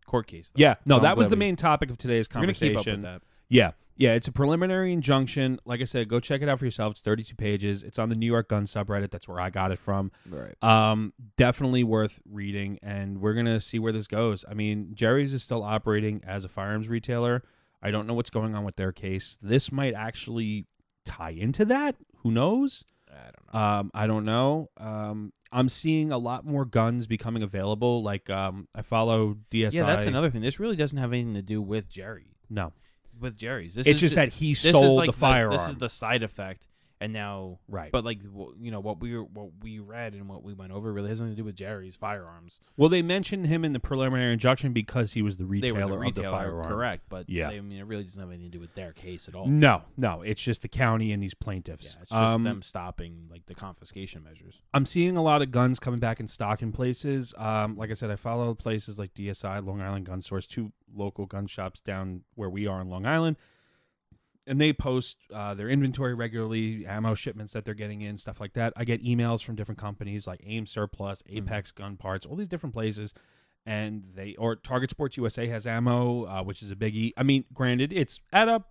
court case, though. Yeah, no, So I'm that was glad the main topic of today's We're going to conversation. keep up with that. Yeah, it's a preliminary injunction. Like I said, go check it out for yourself. It's 32 pages. It's on the New York Gun subreddit. That's where I got it from. Right. Definitely worth reading, and we're going to see where this goes. I mean, Jerry's is still operating as a firearms retailer. I don't know what's going on with their case. This might actually tie into that. Who knows? I don't know. I'm seeing a lot more guns becoming available. Like, I follow DSI. Yeah, that's another thing. This really doesn't have anything to do with Jerry. No. With Jerry's. It's just that he sold the firearm. This is the side effect, and now right. But like what we read and what we went over really has nothing to do with Jerry's firearms. Well, they mentioned him in the preliminary injunction because he was the retailer of the firearm. Correct, but yeah, it really doesn't have anything to do with their case at all. No, it's just the county and these plaintiffs. Yeah, it's just them stopping like the confiscation measures. I'm seeing a lot of guns coming back in stock in places. Like I said, I follow places like DSI, Long Island Gun Source, 2 local gun shops down where we are in Long Island. And they post their inventory regularly, ammo shipments that they're getting in, stuff like that. I get emails from different companies like AIM Surplus, Apex Gun Parts, all these different places. And Target Sports USA has ammo, which is a biggie. I mean, granted, it's at a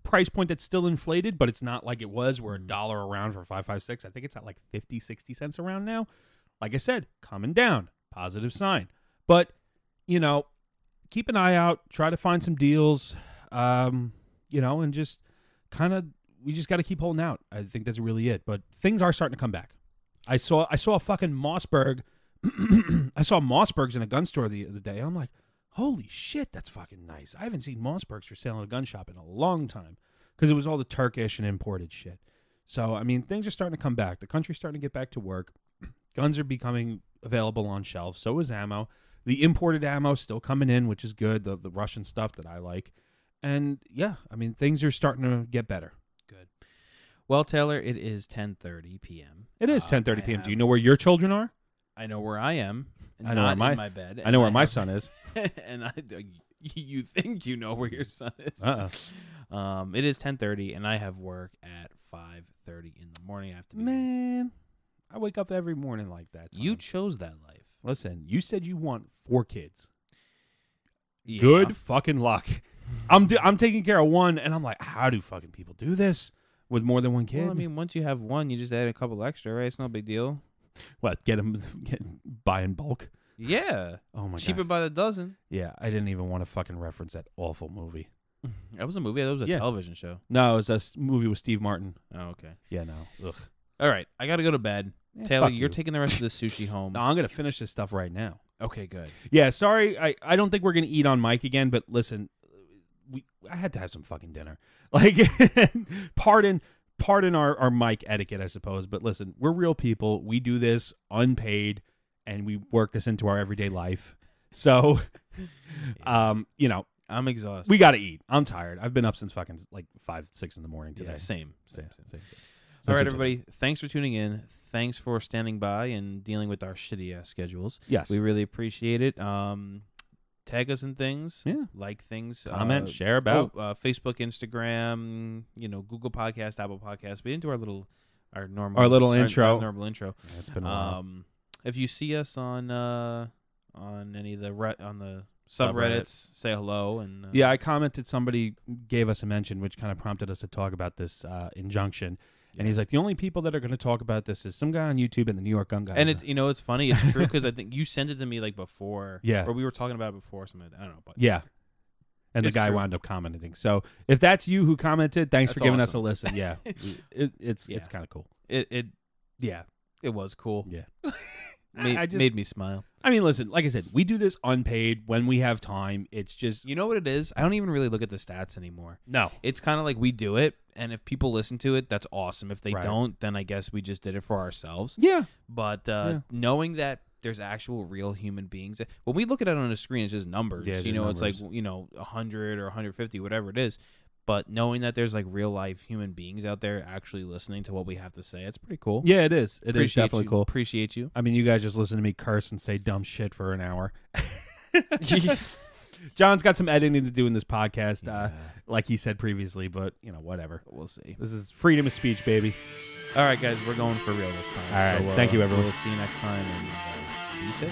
price point that's still inflated, but it's not like it was where $1 a round for 5.56. I think it's at like 50, 60 cents a round now. Like I said, coming down, positive sign. But, keep an eye out, try to find some deals. And just we just got to keep holding out. I think that's really it. But things are starting to come back. I saw a fucking Mossberg. I saw Mossbergs in a gun store the other day, and I'm like, holy shit, that's fucking nice. I haven't seen Mossbergs for sale in a gun shop in a long time because it was all the Turkish and imported shit. So, I mean, things are starting to come back. The country's starting to get back to work. Guns are becoming available on shelves. So is ammo. The imported ammo still coming in, which is good. The Russian stuff that I like. And yeah, I mean, things are starting to get better. Good. Well, Taylor, it is 10:30 p.m. It is 10:30 p.m. Do you know where your children are? I know where I am. I know in my bed. I know where my son is. And you think you know where your son is? It is 10:30, and I have work at 5:30 in the morning. I have to be Man, I wake up every morning like that. You chose that life. Listen, you said you want 4 kids. Yeah. Good fucking luck. I'm taking care of one, and I'm like, how do fucking people do this with more than one kid? Well, I mean, once you have one, you just add a couple extra, right? It's no big deal. What, buy in bulk? Yeah. Oh my god. Cheaper by the dozen. Yeah, I didn't even want to fucking reference that awful movie. That was a movie. That was a television show. No, it was a movie with Steve Martin. Oh, okay. Yeah, no. Ugh. All right, I got to go to bed. Yeah, Taylor, fuck you're you. taking the rest of the sushi home. No, I'm gonna finish this stuff right now. Okay, good. Yeah, sorry. I don't think we're gonna eat on mic again, but listen, I had to have some fucking dinner. Like, pardon our mic etiquette, I suppose. But listen, we're real people. We do this unpaid, and we work this into our everyday life. So, Yeah. I'm exhausted. We got to eat. I'm tired. I've been up since fucking like 5, 6 in the morning today. Yeah, same. All All right, everybody. Thanks for tuning in. Thanks for standing by and dealing with our shitty ass schedules. Yes. We really appreciate it. Tag us in things. Yeah. Like things. Comment, share about. Facebook, Instagram, Google Podcast, Apple Podcast. We didn't do our little intro. Our normal intro. Yeah, it's been a while. If you see us on any of the subreddits, say hello. And yeah, I commented. Somebody gave us a mention, which kind of prompted us to talk about this injunction. And he's like, the only people that are going to talk about this is some guy on YouTube and the New York Gun Guys. And it's funny. It's true because I think you sent it to me like before. Yeah. Or we were talking about it before. Something like that. I don't know. But yeah. And the guy wound up commenting. So if that's you who commented, thanks for giving us a listen. Yeah. It's kind of cool. It was cool. Yeah. Made me smile. I mean, listen, like I said, we do this unpaid when we have time. It's just... You know what it is? I don't even really look at the stats anymore. No. It's kind of like we do it, and if people listen to it, that's awesome. If they don't, then I guess we just did it for ourselves. Yeah. But knowing that there's actual real human beings... When we look at it on a screen, it's just numbers. Yeah, it's numbers. like, 100 or 150, whatever it is. But knowing that there's like real life human beings out there actually listening to what we have to say, it's pretty cool. Yeah, it is. It is definitely cool. Appreciate you. I mean, you guys just listen to me curse and say dumb shit for an hour. John's got some editing to do in this podcast, like he said previously, but, whatever. We'll see. This is freedom of speech, baby. All right, guys, we're going for real this time. All right, thank you, everyone. We'll see you next time, and be safe.